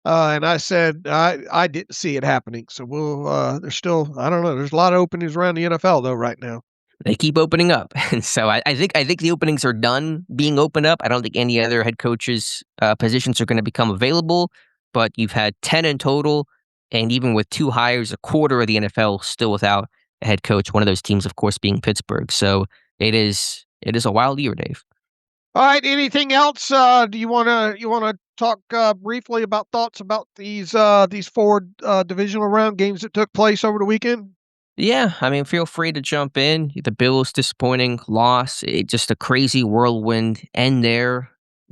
Speaker 4: And I said I didn't see it happening. So there's still, I don't know. There's a lot of openings around the NFL though right now.
Speaker 3: They keep opening up, and so I think the openings are done being opened up. I don't think any other head coaches' positions are going to become available. But you've had 10 in total, and even with 2 hires, a quarter of the NFL still without a head coach. One of those teams, of course, being Pittsburgh. So it is a wild year, Dave.
Speaker 4: All right. Anything else? Do you want to talk briefly about thoughts about these 4 divisional round games that took place over the weekend?
Speaker 3: Yeah, I mean, feel free to jump in. The Bills' disappointing loss. Just a crazy whirlwind end there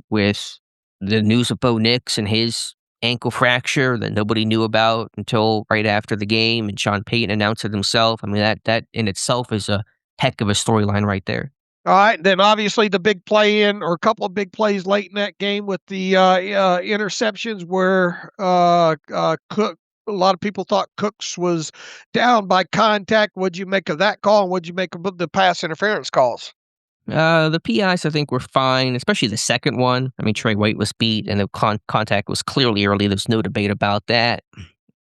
Speaker 3: with the news of Bo Nix and his ankle fracture that nobody knew about until right after the game, and Sean Payton announced it himself. I mean, that in itself is a heck of a storyline right there.
Speaker 4: All right, then obviously the big play in, or a couple of big plays late in that game with the interceptions where Cook. A lot of people thought Cooks was down by contact. What'd you make of that call, and what'd you make of the pass interference calls?
Speaker 3: The PIs, I think, were fine, especially the second one. I mean, Trey White was beat, and the contact was clearly early. There's no debate about that.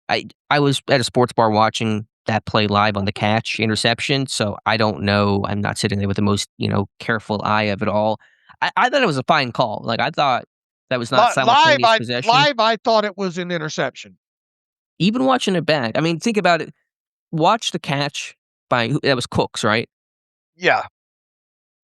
Speaker 3: I was at a sports bar watching that play live on the catch interception, so I don't know. I'm not sitting there with the most, careful eye of it all. I thought it was a fine call. Like, I thought that was not simultaneous possession.
Speaker 4: Live, I thought it was an interception.
Speaker 3: Even watching it back, I mean, think about it. Watch the catch that was Cooks, right?
Speaker 4: Yeah.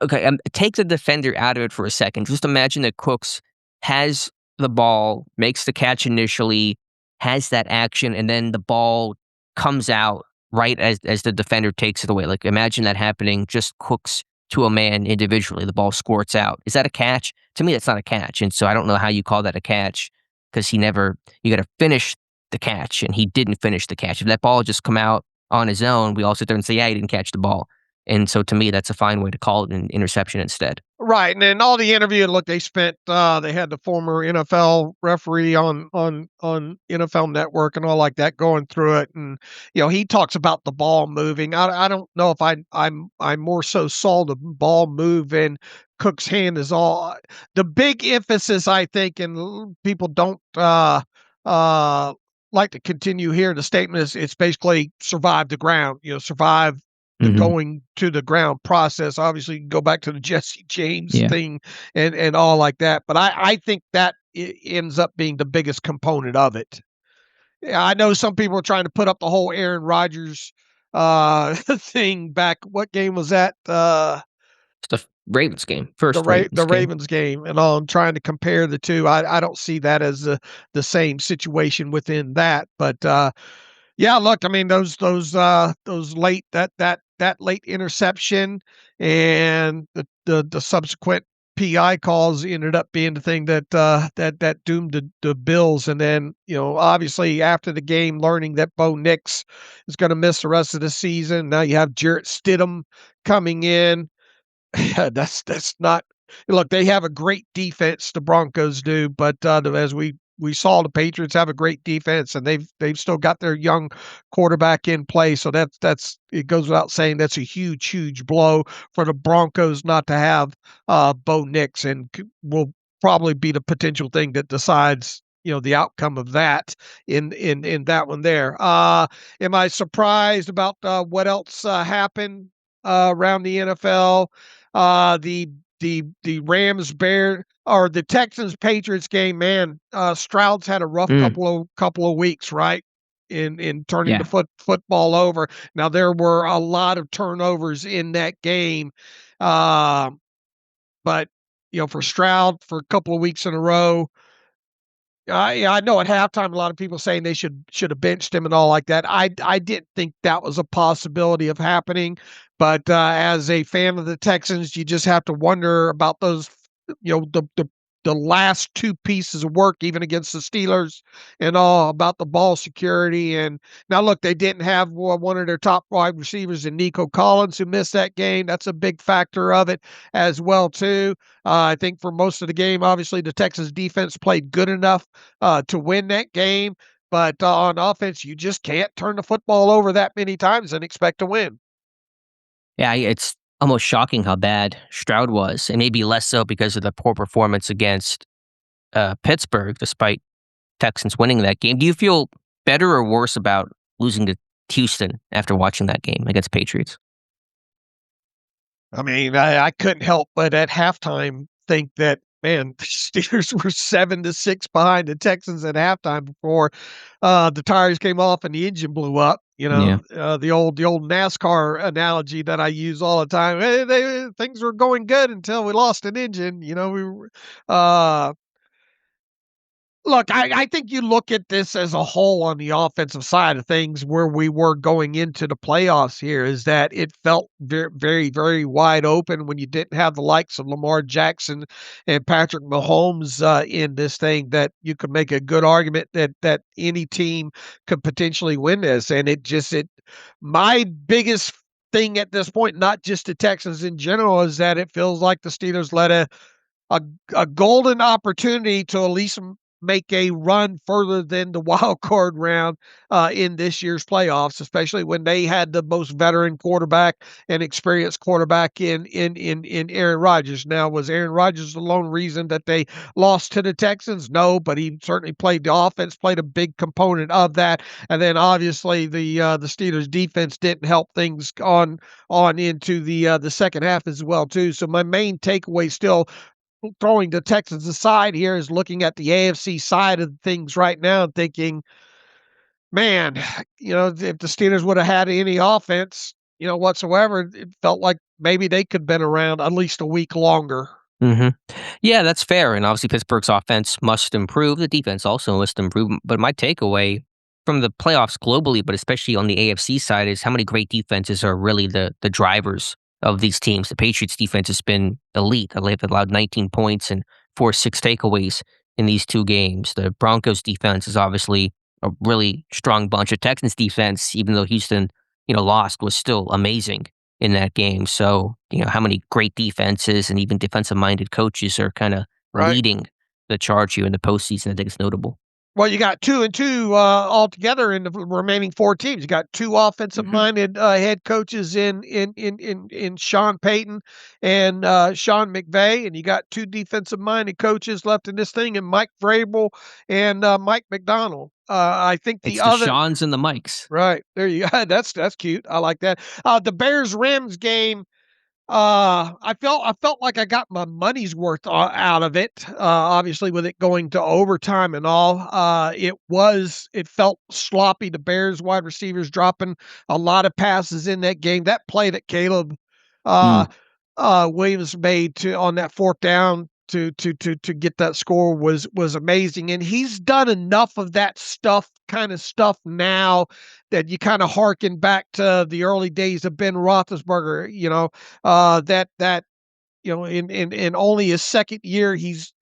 Speaker 3: Okay, take the defender out of it for a second. Just imagine that Cooks has the ball, makes the catch initially, has that action, and then the ball comes out right as the defender takes it away. Like, imagine that happening, just Cooks to a man individually. The ball squirts out. Is that a catch? To me, that's not a catch. And so I don't know how you call that a catch, because you got to finish the catch, and he didn't finish the catch. If that ball had just come out on his own, we all sit there and say, yeah, he didn't catch the ball. And so to me, that's a fine way to call it an interception instead. Right.
Speaker 4: And then all the interview, look, they had the former NFL referee on NFL Network and all like that going through it. And, he talks about the ball moving. I don't know if I more so saw the ball moving Cook's hand is all. The big emphasis, I think, and people don't like to continue here. The statement is it's basically survive the ground. Survive the going to the ground process. Obviously, you can go back to the Jesse James thing and all like that. But I think that ends up being the biggest component of it. Yeah, I know some people are trying to put up the whole Aaron Rodgers thing back. What game was that?
Speaker 3: The Ravens game, first
Speaker 4: Ravens game, and all. I'm trying to compare the two. I don't see that as the same situation within that. But yeah, look, I mean those late that late interception and the subsequent PI calls ended up being the thing that doomed the Bills. And then, obviously after the game, learning that Bo Nix is going to miss the rest of the season. Now you have Jarrett Stidham coming in. That's not. Look, they have a great defense. The Broncos do, but as we saw, the Patriots have a great defense, and they've still got their young quarterback in play. So that's it goes without saying that's a huge blow for the Broncos not to have Bo Nix, and will probably be the potential thing that decides the outcome of that in that one there. Am I surprised about what else happened around the NFL? The Rams Bear or the Texans Patriots game, man, Stroud's had a rough couple of weeks, right? In turning the football over. Now there were a lot of turnovers in that game. But for Stroud for a couple of weeks in a row, I know at halftime a lot of people saying they should have benched him and all like that. I didn't think that was a possibility of happening, but as a fan of the Texans, you just have to wonder about those, the last two pieces of work, even against the Steelers and all, about the ball security. And now look, they didn't have one of their top wide receivers in Nico Collins, who missed that game. That's a big factor of it as well too. I think for most of the game, obviously the Texans defense played good enough to win that game. But on offense, you just can't turn the football over that many times and expect to win.
Speaker 3: Yeah, it's almost shocking how bad Stroud was, and maybe less so because of the poor performance against Pittsburgh, despite Texans winning that game. Do you feel better or worse about losing to Houston after watching that game against Patriots?
Speaker 4: I mean, I couldn't help but at halftime think that, man, the Steelers were 7-6 behind the Texans at halftime before the tires came off and the engine blew up. The old NASCAR analogy that I use all the time. Hey, things were going good until we lost an engine. We were. Look, I think you look at this as a whole on the offensive side of things, where we were going into the playoffs here, is that it felt very, very, very wide open when you didn't have the likes of Lamar Jackson and Patrick Mahomes in this thing, that you could make a good argument that any team could potentially win this. And my biggest thing at this point, not just the Texans in general, is that it feels like the Steelers let a golden opportunity to at least make a run further than the wild card round in this year's playoffs, especially when they had the most veteran quarterback and experienced quarterback in Aaron Rodgers. Now, was Aaron Rodgers the lone reason that they lost to the Texans? No, but he certainly the offense played a big component of that. And then obviously the Steelers defense didn't help things on into the second half as well too. So my main takeaway, still throwing the Texans aside here, is looking at the AFC side of things right now and thinking, man, if the Steelers would have had any offense, whatsoever, it felt like maybe they could have been around at least a week longer.
Speaker 3: Yeah, that's fair. And obviously Pittsburgh's offense must improve. The defense also must improve. But my takeaway from the playoffs globally, but especially on the AFC side, is how many great defenses are really the drivers of these teams. The Patriots defense has been elite. They've allowed 19 points and 6 takeaways in these two games. The Broncos defense is obviously a really strong bunch. The Texans defense, even though Houston, lost, was still amazing in that game. So, how many great defenses and even defensive-minded coaches are kind of leading the charge here in the postseason? I think it's notable.
Speaker 4: Well, you got 2-2 altogether in the remaining 4 teams. You got 2 offensive-minded head coaches in Sean Payton and Sean McVay, and you got 2 defensive-minded coaches left in this thing, and Mike Vrabel and Mike McDonald. I think
Speaker 3: it's the Seans and the Mikes.
Speaker 4: Right there, you go. That's cute. I like that. The Bears-Rams game. I felt like I got my money's worth out of it. Obviously, with it going to overtime and all, it felt sloppy. The Bears wide receivers dropping a lot of passes in that game. That play that Caleb Williams made on that 4th down to get that score was amazing. And he's done enough of that kind of stuff now that you kind of harken back to the early days of Ben Roethlisberger, that in only his 2nd year, he's,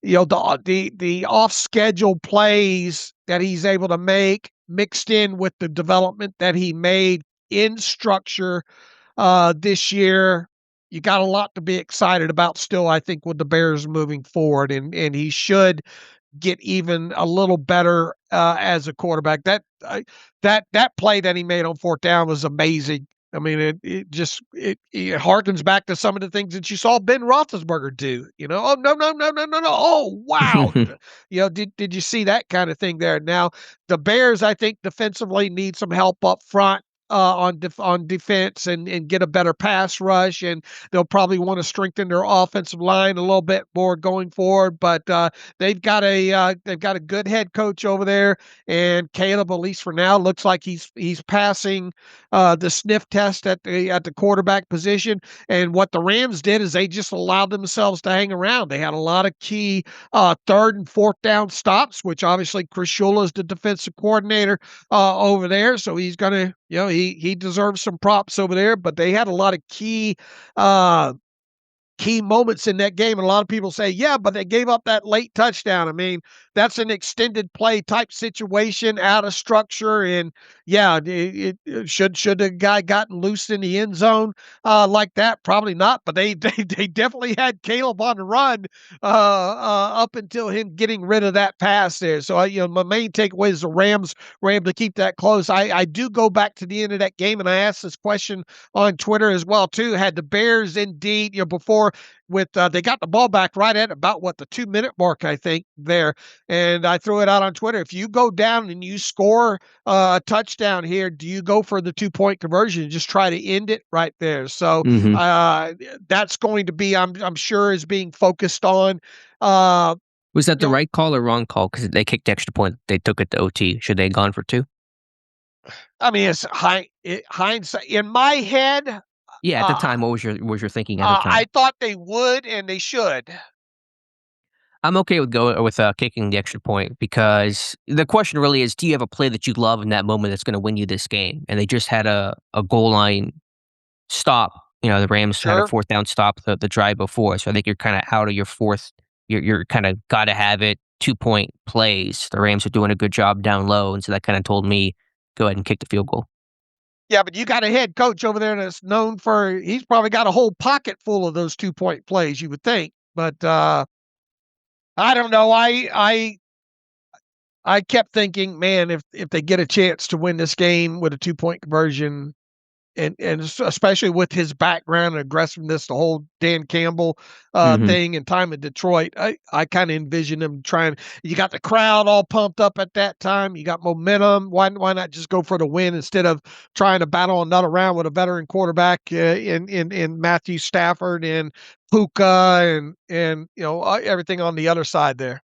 Speaker 4: the off schedule plays that he's able to make mixed in with the development that he made in structure this year. You got a lot to be excited about still, I think, with the Bears moving forward, and he should get even a little better as a quarterback. That play that he made on 4th down was amazing. I mean, it harkens back to some of the things that you saw Ben Roethlisberger do. Oh no. Oh wow. Did you see that kind of thing there? Now the Bears, I think, defensively need some help up front. On defense and get a better pass rush, and they'll probably want to strengthen their offensive line a little bit more going forward. But they've got a good head coach over there, and Caleb, at least for now, looks like he's passing the sniff test at the quarterback position. And what the Rams did is they just allowed themselves to hang around. They had a lot of key 3rd and 4th down stops, which obviously Chris Shula is the defensive coordinator over there, so he's gonna. He deserves some props over there, but they had a lot of key moments in that game. And a lot of people say, yeah, but they gave up that late touchdown. I mean, that's an extended play type situation out of structure. And yeah, it should the guy gotten loose in the end zone like that? Probably not, but they definitely had Caleb on the run up until him getting rid of that pass there. So my main takeaway is the Rams were able to keep that close. I do go back to the end of that game, and I asked this question on Twitter as well too. Had the Bears indeed, before they got the ball back right at about the 2-minute mark, I think there. And I threw it out on Twitter. If you go down and you score a touchdown here, do you go for the 2-point conversion and just try to end it right there? So that's going to be, I'm sure, is being focused on.
Speaker 3: Was that the right call or wrong call? Because they kicked the extra point. They took it to OT. Should they have gone for 2?
Speaker 4: I mean, it's hindsight. In my head,
Speaker 3: yeah, at the time, what was your thinking at the time?
Speaker 4: I thought they would, and they should.
Speaker 3: I'm okay with kicking the extra point, because the question really is, do you have a play that you love in that moment that's going to win you this game? And they just had a goal line stop. The Rams had a 4th down stop the drive before. So I think you're kind of out of your 4th. You're kind of got to have it 2-point plays. The Rams are doing a good job down low, and so that kind of told me go ahead and kick the field goal.
Speaker 4: Yeah, but you got a head coach over there that's known for, he's probably got a whole pocket full of those 2-point plays, you would think. But I don't know. I kept thinking, man, if they get a chance to win this game with a 2-point conversion, and especially with his background and aggressiveness, the whole Dan Campbell thing and time in Detroit, I kind of envision him trying. You got the crowd all pumped up at that time. You got momentum. Why not just go for the win instead of trying to battle another round with a veteran quarterback in Matthew Stafford and Puka and everything on the other side there.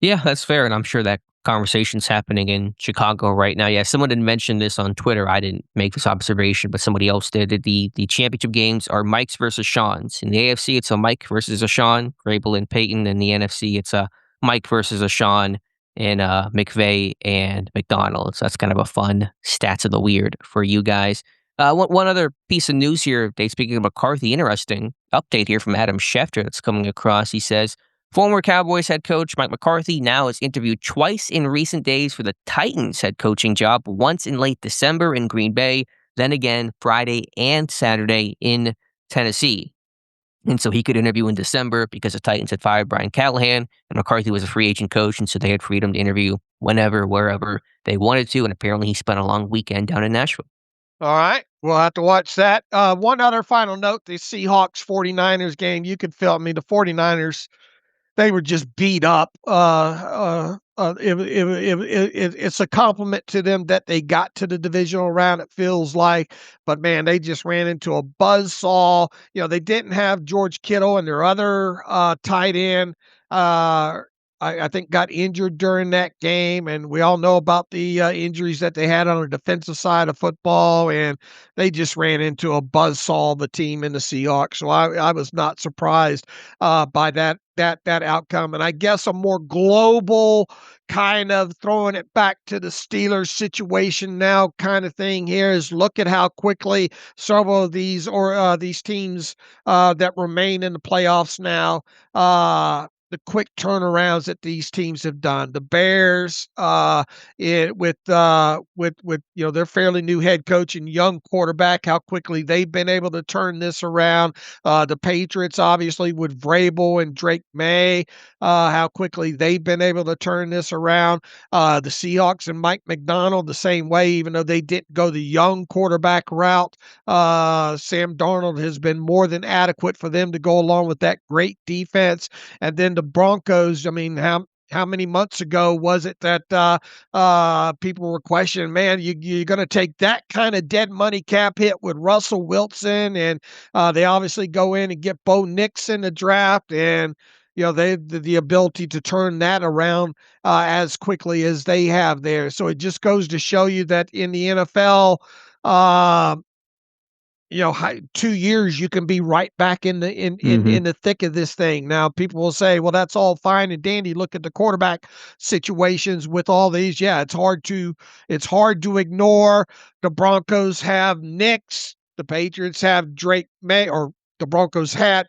Speaker 3: Yeah, that's fair, and I'm sure that conversation's happening in Chicago right now. Yeah, someone had mentioned this on Twitter. I didn't make this observation, but somebody else did. The championship games are Mike's versus Sean's. In the AFC, it's a Mike versus a Sean, Vrabel and Payton. In the NFC, it's a Mike versus a Sean and McVay and McDonald. So that's kind of a fun stats of the weird for you guys. One other piece of news here, speaking of McCarthy, interesting update here from Adam Schefter that's coming across. He says, former Cowboys head coach Mike McCarthy now is interviewed twice in recent days for the Titans head coaching job, once in late December in Green Bay, then again Friday and Saturday in Tennessee. And so he could interview in December because the Titans had fired Brian Callahan, and McCarthy was a free agent coach, and so they had freedom to interview whenever, wherever they wanted to, and apparently he spent a long weekend down in Nashville.
Speaker 4: All right. We'll have to watch that. One other final note, the Seahawks-49ers game, you could feel me. The 49ers, they were just beat up. It's a compliment to them that they got to the divisional round, it feels like. But, man, they just ran into a buzzsaw. They didn't have George Kittle and their other tight end. I think got injured during that game, and we all know about the injuries that they had on the defensive side of football, and they just ran into a buzzsaw, the team in the Seahawks. So I was not surprised by that outcome. And I guess a more global kind of throwing it back to the Steelers situation now kind of thing here is look at how quickly several of these teams that remain in the playoffs now, the quick turnarounds that these teams have done. The Bears, with their fairly new head coach and young quarterback, how quickly they've been able to turn this around. The Patriots, obviously, with Vrabel and Drake May, how quickly they've been able to turn this around. The Seahawks and Mike McDonald, the same way, even though they didn't go the young quarterback route. Sam Darnold has been more than adequate for them to go along with that great defense. And then the Broncos, I mean, how many months ago was it that people were questioning, man, you're going to take that kind of dead money cap hit with Russell Wilson, and they obviously go in and get Bo Nix in the draft, and they have the ability to turn that around as quickly as they have there. So it just goes to show you that in the NFL, 2 years you can be right back in the thick of this thing. Now people will say, well, that's all fine and dandy. Look at the quarterback situations with all these. Yeah, it's hard to ignore. The Broncos have Nix. The Patriots have Drake May, or the Broncos had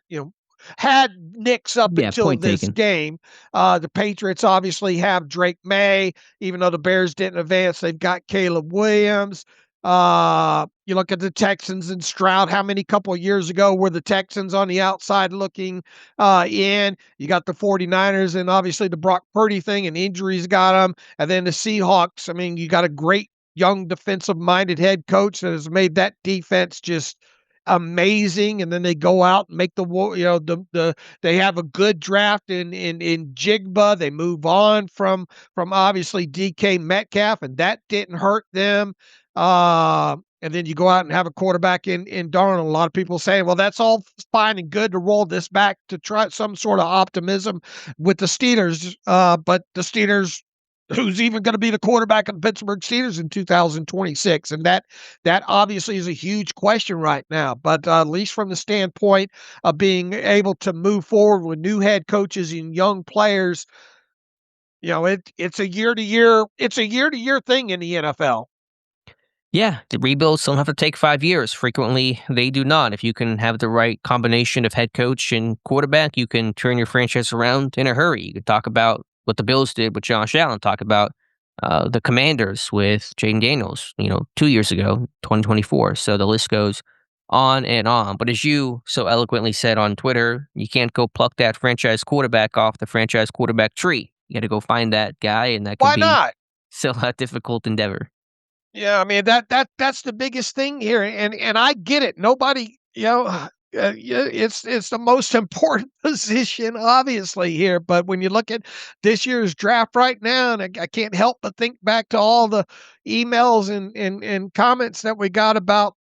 Speaker 4: Nix up until this game. The Patriots obviously have Drake May, even though the Bears didn't advance. They've got Caleb Williams. You look at the Texans and Stroud. How many couple of years ago were the Texans on the outside looking in? You got the 49ers and obviously the Brock Purdy thing, and injuries got them. And then the Seahawks. I mean, you got a great young defensive-minded head coach that has made that defense just amazing. And then they go out and make they have a good draft in Jigba. They move on from obviously DK Metcalf, and that didn't hurt them. And then you go out and have a quarterback in Darnold. A lot of people saying, well, that's all fine and good to roll this back to try some sort of optimism with the Steelers. But the Steelers, who's even going to be the quarterback of the Pittsburgh Steelers in 2026? And that obviously is a huge question right now. But at least from the standpoint of being able to move forward with new head coaches and young players, it's a year-to-year thing in the NFL.
Speaker 3: Yeah, the rebuilds don't have to take 5 years. Frequently, they do not. If you can have the right combination of head coach and quarterback, you can turn your franchise around in a hurry. You could talk about what the Bills did with Josh Allen, talk about the Commanders with Jaden Daniels, 2 years ago, 2024. So the list goes on and on. But as you so eloquently said on Twitter, you can't go pluck that franchise quarterback off the franchise quarterback tree. You got to go find that guy, and that can be still a difficult endeavor.
Speaker 4: Yeah, I mean that's the biggest thing here, and I get it. Nobody, it's the most important position, obviously, here. But when you look at this year's draft right now, and I can't help but think back to all the emails and comments that we got about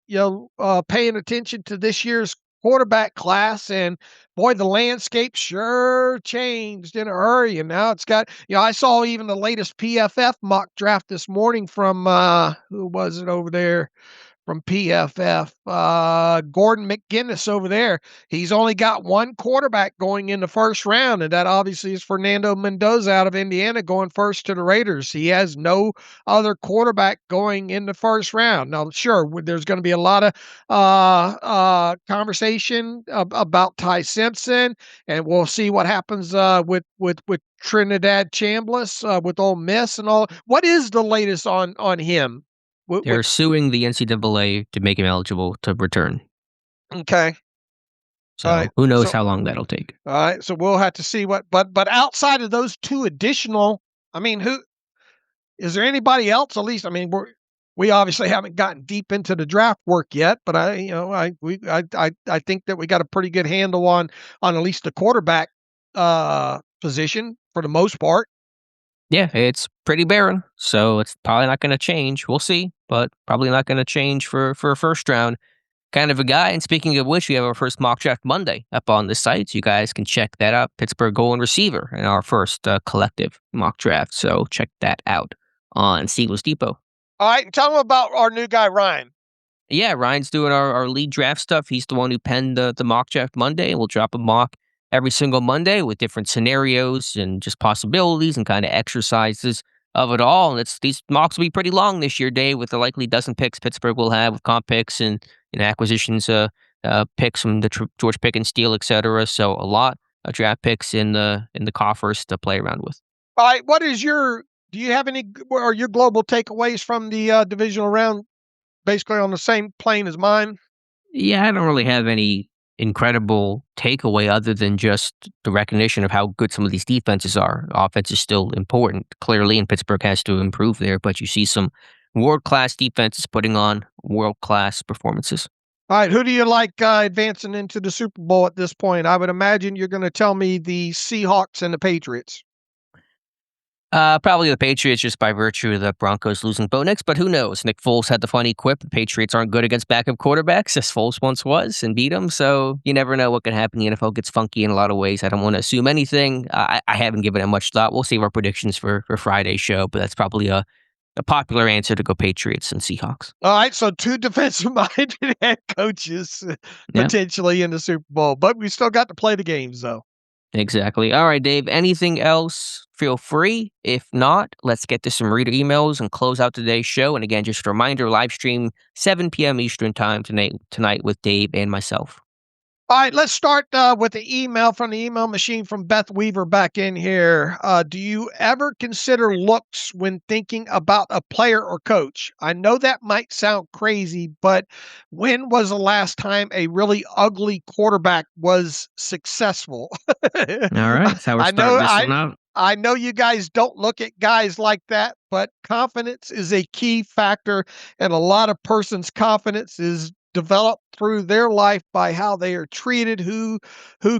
Speaker 4: paying attention to this year's quarterback class, and boy, the landscape sure changed in a hurry. And now it's got, I saw even the latest PFF mock draft this morning from who was it over there from PFF? Gordon McGinnis over there. He's only got one quarterback going in the first round, and that obviously is Fernando Mendoza out of Indiana going first to the Raiders. He has no other quarterback going in the first round. Now, sure, there's going to be a lot of conversation about Ty Simpson, and we'll see what happens with Trinidad Chambliss with Ole Miss and all. What is the latest on him?
Speaker 3: They're suing the NCAA to make him eligible to return.
Speaker 4: Okay.
Speaker 3: So who knows how long that'll take.
Speaker 4: All right. So we'll have to see but outside of those two additional, I mean, Is there anybody else? At least, I mean, we obviously haven't gotten deep into the draft work yet, but I think that we got a pretty good handle on at least the quarterback position for the most part.
Speaker 3: Yeah, it's pretty barren, so it's probably not going to change. We'll see, but probably not going to change for a first round kind of a guy. And speaking of which, we have our first mock draft Monday up on the site. So you guys can check that out. Pittsburgh goal and receiver in our first collective mock draft. So check that out on Steelers Depot.
Speaker 4: All right, and tell them about our new guy, Ryan.
Speaker 3: Yeah, Ryan's doing our lead draft stuff. He's the one who penned the mock draft Monday. We'll drop a mock every single Monday with different scenarios and just possibilities and kind of exercises of it all. And these mocks will be pretty long this year, Dave, with the likely dozen picks Pittsburgh will have with comp picks and acquisitions picks from the George Pickens deal, etc. So a lot of draft picks in the coffers to play around with.
Speaker 4: All right, do you have any or your global takeaways from the divisional round? Basically on the same plane as mine.
Speaker 3: Yeah, I don't really have any incredible takeaway other than just the recognition of how good some of these defenses are. Offense is still important, clearly, and Pittsburgh has to improve there, but you see some world-class defenses putting on world-class performances.
Speaker 4: All right, who do you like advancing into the Super Bowl at this point? I would imagine you're going to tell me the Seahawks and the Patriots.
Speaker 3: Probably the Patriots just by virtue of the Broncos losing Bo Nix, but who knows? Nick Foles had the funny quip, the Patriots aren't good against backup quarterbacks, as Foles once was, and beat them, so you never know what can happen. The NFL gets funky in a lot of ways. I don't want to assume anything. I haven't given it much thought. We'll save our predictions for Friday's show, but that's probably a popular answer to go Patriots and Seahawks.
Speaker 4: All right, so two defensive-minded head coaches potentially in the Super Bowl, but we still got to play the games, though.
Speaker 3: Exactly. All right, Dave, anything else? Feel free. If not, let's get to some reader emails and close out today's show. And again, just a reminder, live stream 7 p.m. Eastern time tonight with Dave and myself.
Speaker 4: All right, let's start with the email from the email machine from Beth Weaver back in here. Do you ever consider looks when thinking about a player or coach? I know that might sound crazy, but when was the last time a really ugly quarterback was successful?
Speaker 3: All right, so we're starting this one out.
Speaker 4: I know you guys don't look at guys like that, but confidence is a key factor, and a lot of person's confidence is developed through their life by how they are treated, who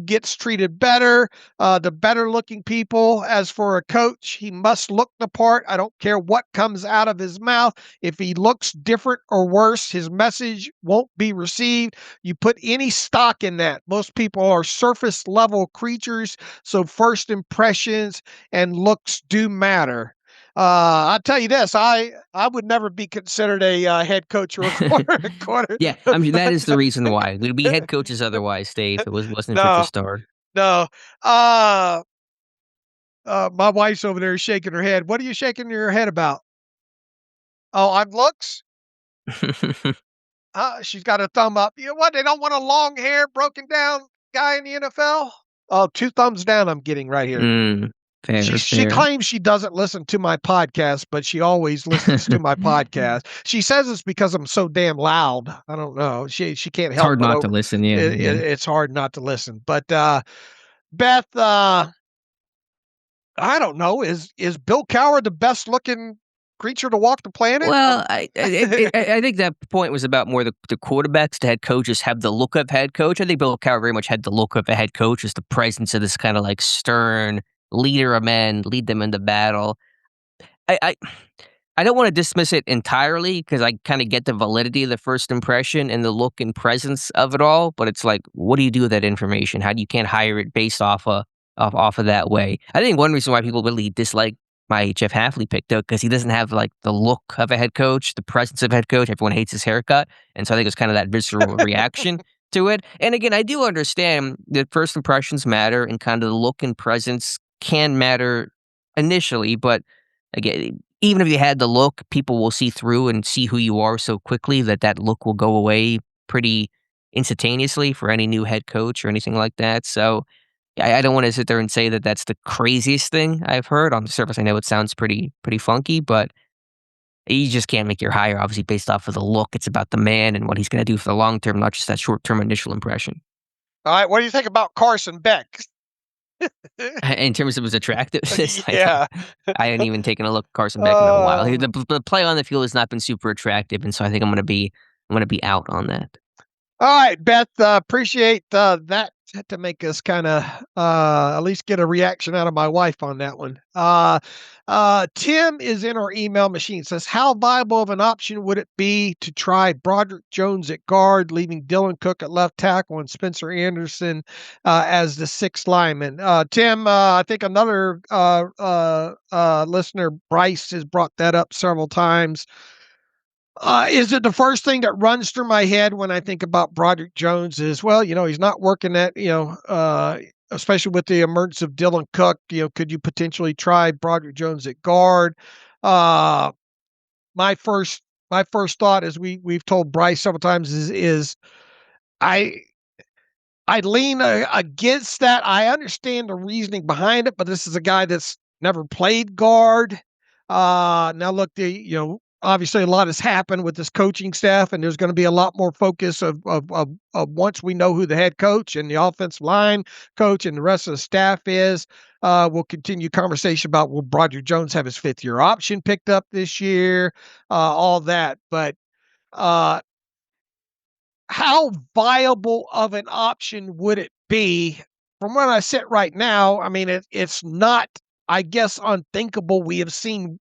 Speaker 4: gets treated better, the better looking people. As for a coach, he must look the part. I don't care what comes out of his mouth. If he looks different or worse, his message won't be received. You put any stock in that. Most people are surface level creatures, so first impressions and looks do matter. I'll tell you this, I would never be considered a head coach or a quarter.
Speaker 3: Yeah, I mean, that is the reason why. We'd be head coaches otherwise, Dave. It wasn't for the star.
Speaker 4: No. My wife's over there shaking her head. What are you shaking your head about? Oh, I'm looks? She's got a thumb up. You know what? They don't want a long hair, broken down guy in the NFL? Oh, 2 thumbs down I'm getting right here. She claims she doesn't listen to my podcast, but she always listens to my podcast. She says it's because I'm so damn loud. I don't know. She can't help it.
Speaker 3: It's hard not to listen. Yeah,
Speaker 4: it's hard not to listen. But Beth, I don't know. Is Bill Cowher the best looking creature to walk the planet?
Speaker 3: Well, I think that point was about more the quarterbacks. The head coaches have the look of head coach. I think Bill Cowher very much had the look of a head coach, is the presence of this kind of like stern leader of men, lead them into battle. I don't want to dismiss it entirely because I kind of get the validity of the first impression and the look and presence of it all. But it's like, what do you do with that information? How do you can't hire it based off of that way? I think one reason why people really dislike my Jeff Hafley pick, though, because he doesn't have like the look of a head coach, the presence of a head coach. Everyone hates his haircut, and so I think it's kind of that visceral reaction to it. And again, I do understand that first impressions matter, and kind of the look and presence can matter initially, but again, even if you had the look, people will see through and see who you are so quickly that look will go away pretty instantaneously for any new head coach or anything like that. So I don't want to sit there and say that that's the craziest thing I've heard. On the surface, I know it sounds pretty funky, but you just can't make your hire obviously based off of the look. It's about the man and what he's going to do for the long term, not just that short term initial impression.
Speaker 4: All right, what do you think about Carson Beck?
Speaker 3: In terms of his attractiveness,
Speaker 4: Yeah.
Speaker 3: I hadn't even taken a look at Carson Beck in a while.
Speaker 4: Oh.
Speaker 3: The play on the field has not been super attractive, and so I think I'm gonna be out on that.
Speaker 4: All right, Beth, appreciate that to make us kind of at least get a reaction out of my wife on that one. Tim is in our email machine. Says, how viable of an option would it be to try Broderick Jones at guard, leaving Dylan Cook at left tackle and Spencer Anderson as the sixth lineman? Tim, I think another listener, Bryce, has brought that up several times. Is it the first thing that runs through my head when I think about Broderick Jones is, well, he's not working at, especially with the emergence of Dylan Cook, could you potentially try Broderick Jones at guard? My first thought, as we've told Bryce several times, is I lean against that. I understand the reasoning behind it, but this is a guy that's never played guard. Now look, obviously a lot has happened with this coaching staff, and there's going to be a lot more focus of once we know who the head coach and the offensive line coach and the rest of the staff is. We'll continue conversation about, will Broderick Jones have his fifth-year option picked up this year, all that. But how viable of an option would it be? From where I sit right now, I mean, it's not, I guess, unthinkable. We have seen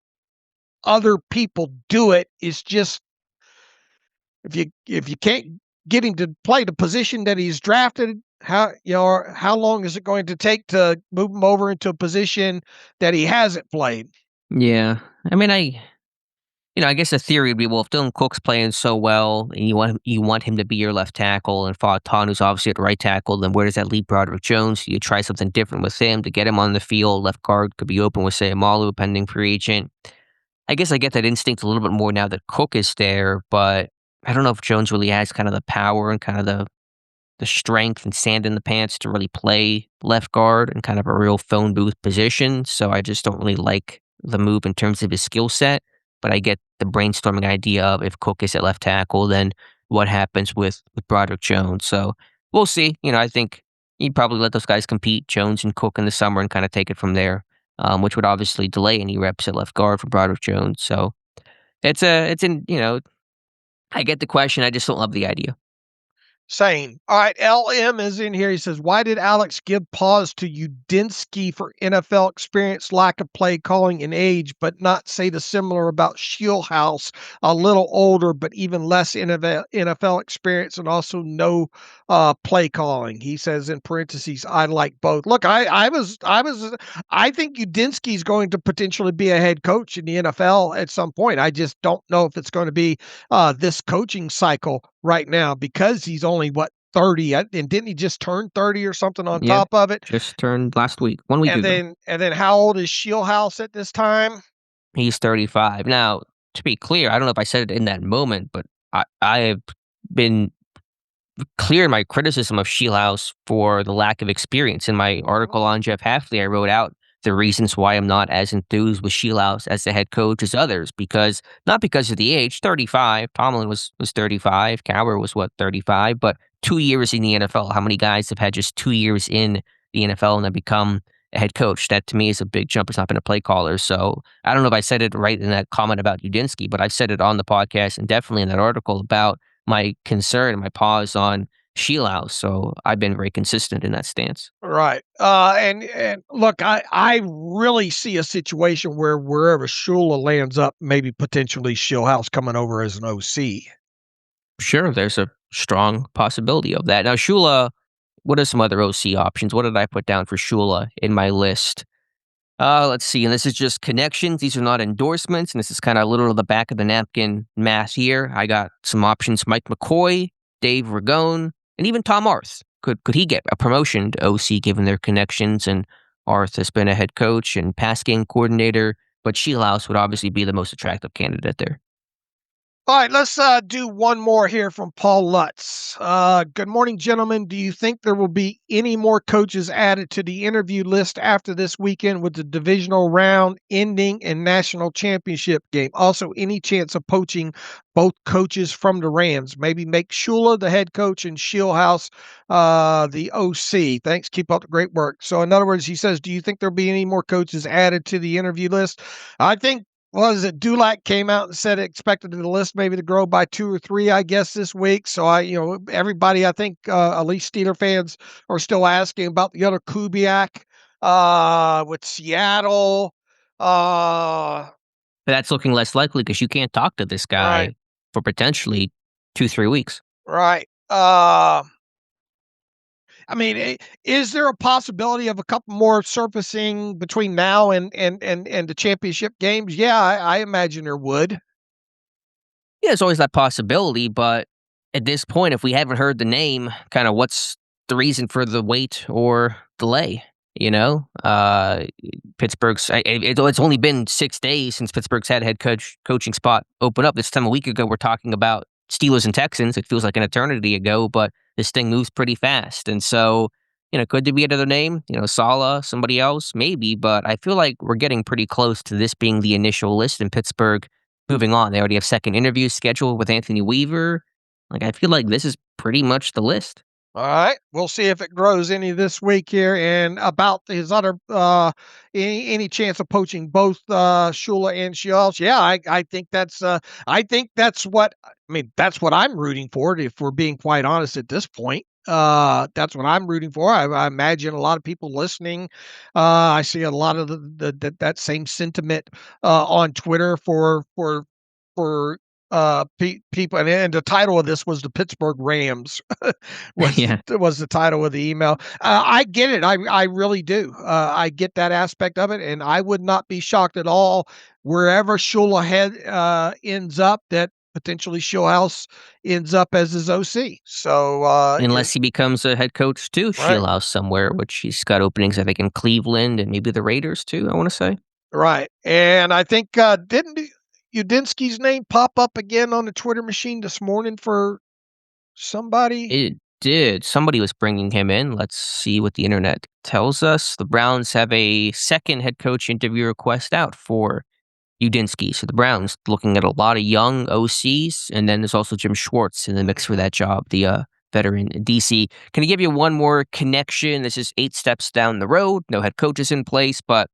Speaker 4: other people do it. It's just, if you can't get him to play the position that he's drafted, how long is it going to take to move him over into a position that he hasn't played?
Speaker 3: Yeah, I mean, I guess the theory would be, well, if Dylan Cook's playing so well and you want him to be your left tackle, and Fautanu's obviously at right tackle, then where does that leave Broderick Jones? You try something different with him to get him on the field. Left guard could be open with, say, Amalu, pending free agent. I guess I get that instinct a little bit more now that Cook is there, but I don't know if Jones really has kind of the power and kind of the strength and sand in the pants to really play left guard in kind of a real phone booth position. So I just don't really like the move in terms of his skill set. But I get the brainstorming idea of, if Cook is at left tackle, then what happens with Broderick Jones. So we'll see. I think you'd probably let those guys compete, Jones and Cook, in the summer, and kind of take it from there. Which would obviously delay any reps at left guard for Broderick Jones. So I get the question. I just don't love the idea.
Speaker 4: Same. All right, LM is in here. He says, why did Alex give pause to Udinski for NFL experience, lack of play calling, and age, but not say the similar about Shieldhouse, a little older, but even less NFL experience, and also no play calling? He says in parentheses, I like both. Look, I think Udinski's going to potentially be a head coach in the NFL at some point. I just don't know if it's going to be this coaching cycle right now, because he's only 30, and didn't he just turn 30 or something on top of it?
Speaker 3: Just turned last week, 1 week ago.
Speaker 4: And then how old is Shieldhouse at this time?
Speaker 3: He's 35. Now, to be clear, I don't know if I said it in that moment, but I have been clear in my criticism of Shieldhouse for the lack of experience. In my article on Jeff Hafley, I wrote out the reasons why I'm not as enthused with Shieldhouse as the head coach as others, not because of the age. 35. Tomlin was 35. Cowher was 35, but 2 years in the NFL. How many guys have had just 2 years in the NFL and then become a head coach? That to me is a big jump. It's not been a play caller. So I don't know if I said it right in that comment about Udinski, but I've said it on the podcast and definitely in that article about my concern and my pause on Shieldhouse. So I've been very consistent in that stance.
Speaker 4: Right. And look, I really see a situation where wherever Shula lands up, maybe potentially Shieldhouse coming over as an OC.
Speaker 3: Sure, there's a strong possibility of that. Now, Shula, what are some other OC options? What did I put down for Shula in my list? Let's see. And this is just connections. These are not endorsements. And this is kind of a little of the back of the napkin math here. I got some options: Mike McCoy, Dave Ragone, and even Tom Arth. Could he get a promotion to OC given their connections? And Arth has been a head coach and pass game coordinator, but Shieldhouse would obviously be the most attractive candidate there.
Speaker 4: All right, let's do one more here from Paul Lutz. Good morning, gentlemen. Do you think there will be any more coaches added to the interview list after this weekend with the divisional round ending and national championship game? Also, any chance of poaching both coaches from the Rams? Maybe make Shula the head coach and Shieldhouse the OC. Thanks. Keep up the great work. So, in other words, he says, do you think there'll be any more coaches added to the interview list? I think was it Dulac came out and said expected the list maybe to grow by 2 or 3, I guess, this week. So everybody, I think, at least Steeler fans are still asking about the other Kubiak with Seattle.
Speaker 3: But that's looking less likely because you can't talk to this guy for potentially 2-3 weeks.
Speaker 4: Right. I mean, is there a possibility of a couple more surfacing between now and the championship games? Yeah, I imagine there would.
Speaker 3: Yeah, there's always that possibility, but at this point, if we haven't heard the name, kind of what's the reason for the wait or delay? Pittsburgh's. It's only been 6 days since Pittsburgh's had a head coaching spot open up. This time a week ago, we're talking about Steelers and Texans. It feels like an eternity ago, but this thing moves pretty fast. And so, could there be another name? Saleh, somebody else, maybe. But I feel like we're getting pretty close to this being the initial list in Pittsburgh. Moving on, they already have second interviews scheduled with Anthony Weaver. I feel like this is pretty much the list.
Speaker 4: All right, we'll see if it grows any this week here. And about his other, any chance of poaching both Shula and Shields? Yeah, I think that's what that's what I'm rooting for. If we're being quite honest at this point, that's what I'm rooting for. I imagine a lot of people listening. I see a lot of that same sentiment on Twitter for people, and the title of this was the Pittsburgh Rams was the title of the email. I get it. I really do. I get that aspect of it, and I would not be shocked at all wherever Shula ends up that potentially Shieldhouse ends up as his OC. So
Speaker 3: unless he becomes a head coach too, Shieldhouse somewhere, which he's got openings I think in Cleveland and maybe the Raiders too, I want to say.
Speaker 4: Right. And I think didn't Udinski's name pop up again on the Twitter machine this morning for somebody?
Speaker 3: It did. Somebody was bringing him in. Let's see what the internet tells us. The Browns have a second head coach interview request out for Udinski. So the Browns looking at a lot of young OCs, and then there's also Jim Schwartz in the mix for that job, the veteran DC. Can I give you one more connection? This is 8 steps down the road. No head coaches in place, but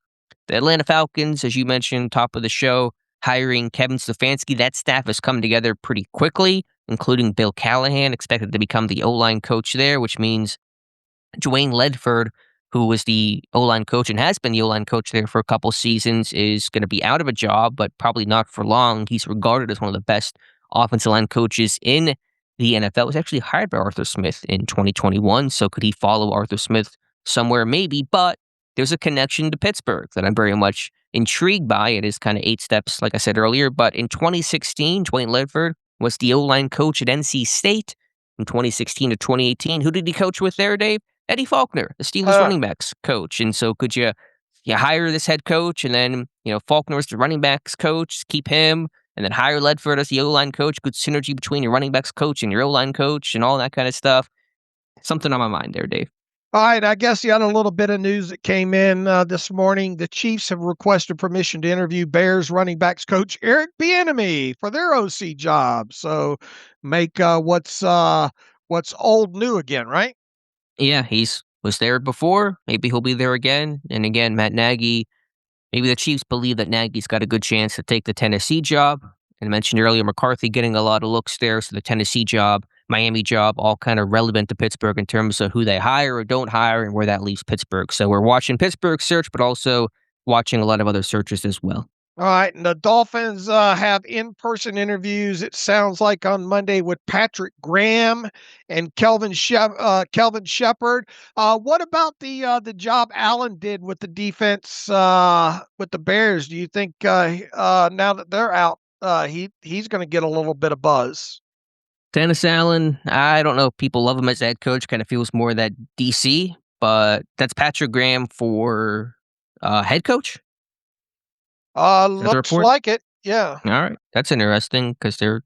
Speaker 3: the Atlanta Falcons, as you mentioned, top of the show, hiring Kevin Stefanski. That staff has come together pretty quickly, including Bill Callahan, expected to become the O-line coach there, which means Dwayne Ledford, who was the O-line coach and has been the O-line coach there for a couple seasons, is going to be out of a job, but probably not for long. He's regarded as one of the best offensive line coaches in the NFL. He was actually hired by Arthur Smith in 2021, so could he follow Arthur Smith somewhere? Maybe, but there's a connection to Pittsburgh that I'm very much intrigued by. It is kind of 8 steps, like I said earlier, but in 2016, Dwayne Ledford was the O-line coach at NC State. From 2016 to 2018, who did he coach with there, Dave? Eddie Faulkner, the Steelers running backs coach. And so could you hire this head coach and then, Faulkner as the running backs coach, keep him, and then hire Ledford as the O-line coach, good synergy between your running backs coach and your O-line coach and all that kind of stuff. Something on my mind there, Dave.
Speaker 4: All right, I guess you had a little bit of news that came in this morning. The Chiefs have requested permission to interview Bears running backs coach Eric Bieniemy for their OC job. So make what's old new again, right?
Speaker 3: Yeah, was there before. Maybe he'll be there again. And again, Matt Nagy, maybe the Chiefs believe that Nagy's got a good chance to take the Tennessee job. And I mentioned earlier, McCarthy getting a lot of looks there. So the Tennessee job, Miami job, all kind of relevant to Pittsburgh in terms of who they hire or don't hire and where that leaves Pittsburgh. So we're watching Pittsburgh's search, but also watching a lot of other searches as well.
Speaker 4: All right, and the Dolphins have in-person interviews, it sounds like, on Monday with Patrick Graham and Kelvin Shepard. What about the job Allen did with the defense with the Bears? Do you think now that they're out, he's going to get a little bit of buzz?
Speaker 3: Dennis Allen, I don't know if people love him as head coach, kind of feels more that DC, but that's Patrick Graham for head coach?
Speaker 4: Looks like it. Yeah.
Speaker 3: All right, that's interesting because they're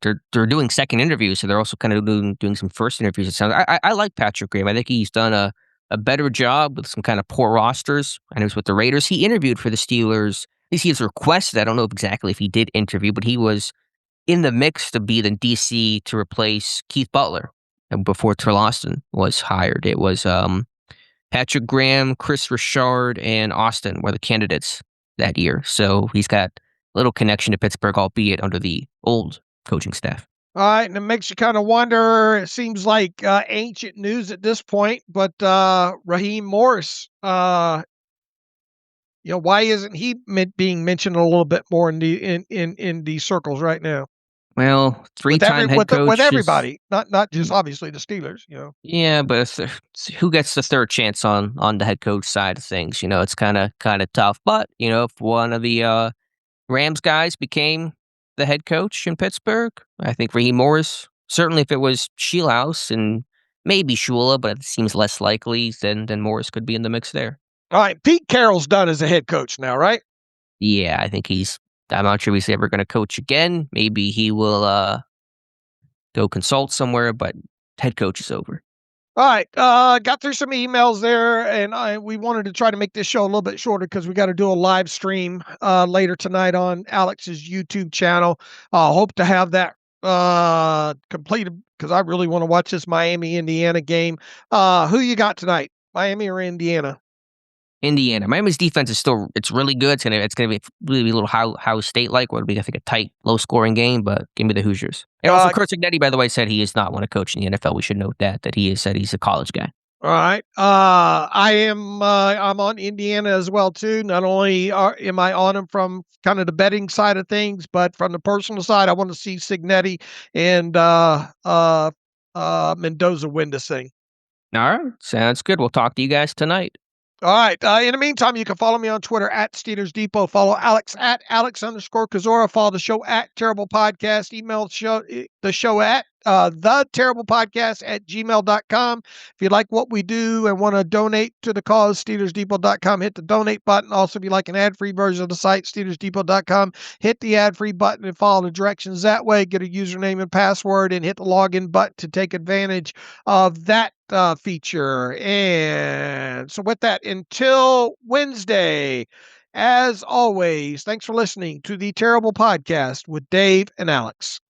Speaker 3: doing second interviews, so they're also kind of doing some first interviews. It sounds. I like Patrick Graham. I think he's done a better job with some kind of poor rosters. And it was with the Raiders. He interviewed for the Steelers. At least he was requested. I don't know exactly if he did interview, but he was in the mix to be in DC to replace Keith Butler. And before Austin was hired, it was Patrick Graham, Chris Richard, and Austin were the candidates that year. So he's got a little connection to Pittsburgh, albeit under the old coaching staff.
Speaker 4: All right, and it makes you kind of wonder. It seems like ancient news at this point, but Raheem Morris, why isn't he being mentioned a little bit more in these circles right now?
Speaker 3: Well, three-time head coach
Speaker 4: with everybody, not just obviously the Steelers.
Speaker 3: Yeah, but who gets the third chance on the head coach side of things? It's kind of tough. But if one of the Rams guys became the head coach in Pittsburgh, I think Raheem Morris. Certainly, if it was Scheelhaus and maybe Shula, but it seems less likely, then Morris could be in the mix there.
Speaker 4: All right, Pete Carroll's done as a head coach now, right?
Speaker 3: Yeah, I think I'm not sure he's ever going to coach again. Maybe he will go consult somewhere, but head coach is over.
Speaker 4: All right, got through some emails there, and we wanted to try to make this show a little bit shorter because we got to do a live stream later tonight on Alex's YouTube channel. Hope to have that completed because I really want to watch this Miami-Indiana game. Who you got tonight, Miami or Indiana?
Speaker 3: Indiana. Miami's defense is it's really good. It's gonna be really a little Ohio State like. What would be, I think, a tight, low scoring game, but give me the Hoosiers. And also, Kurt Cignetti, by the way, said he does not want to coach in the NFL. We should note that he has said he's a college guy.
Speaker 4: All right. I'm on Indiana as well too. Not only am I on him from kind of the betting side of things, but from the personal side, I want to see Cignetti and Mendoza win this thing.
Speaker 3: All right, sounds good. We'll talk to you guys tonight.
Speaker 4: All right. In the meantime, you can follow me on Twitter at Steelers Depot. Follow Alex at Alex_Kozora. Follow the show at Terrible Podcast. Email the show at theterriblepodcast@gmail.com. If you like what we do and want to donate to the cause, SteelersDepot.com, hit the donate button. Also, if you like an ad-free version of the site, SteelersDepot.com, hit the ad-free button and follow the directions that way. Get a username and password and hit the login button to take advantage of that feature. And so with that, until Wednesday, as always, thanks for listening to the Terrible Podcast with Dave and Alex.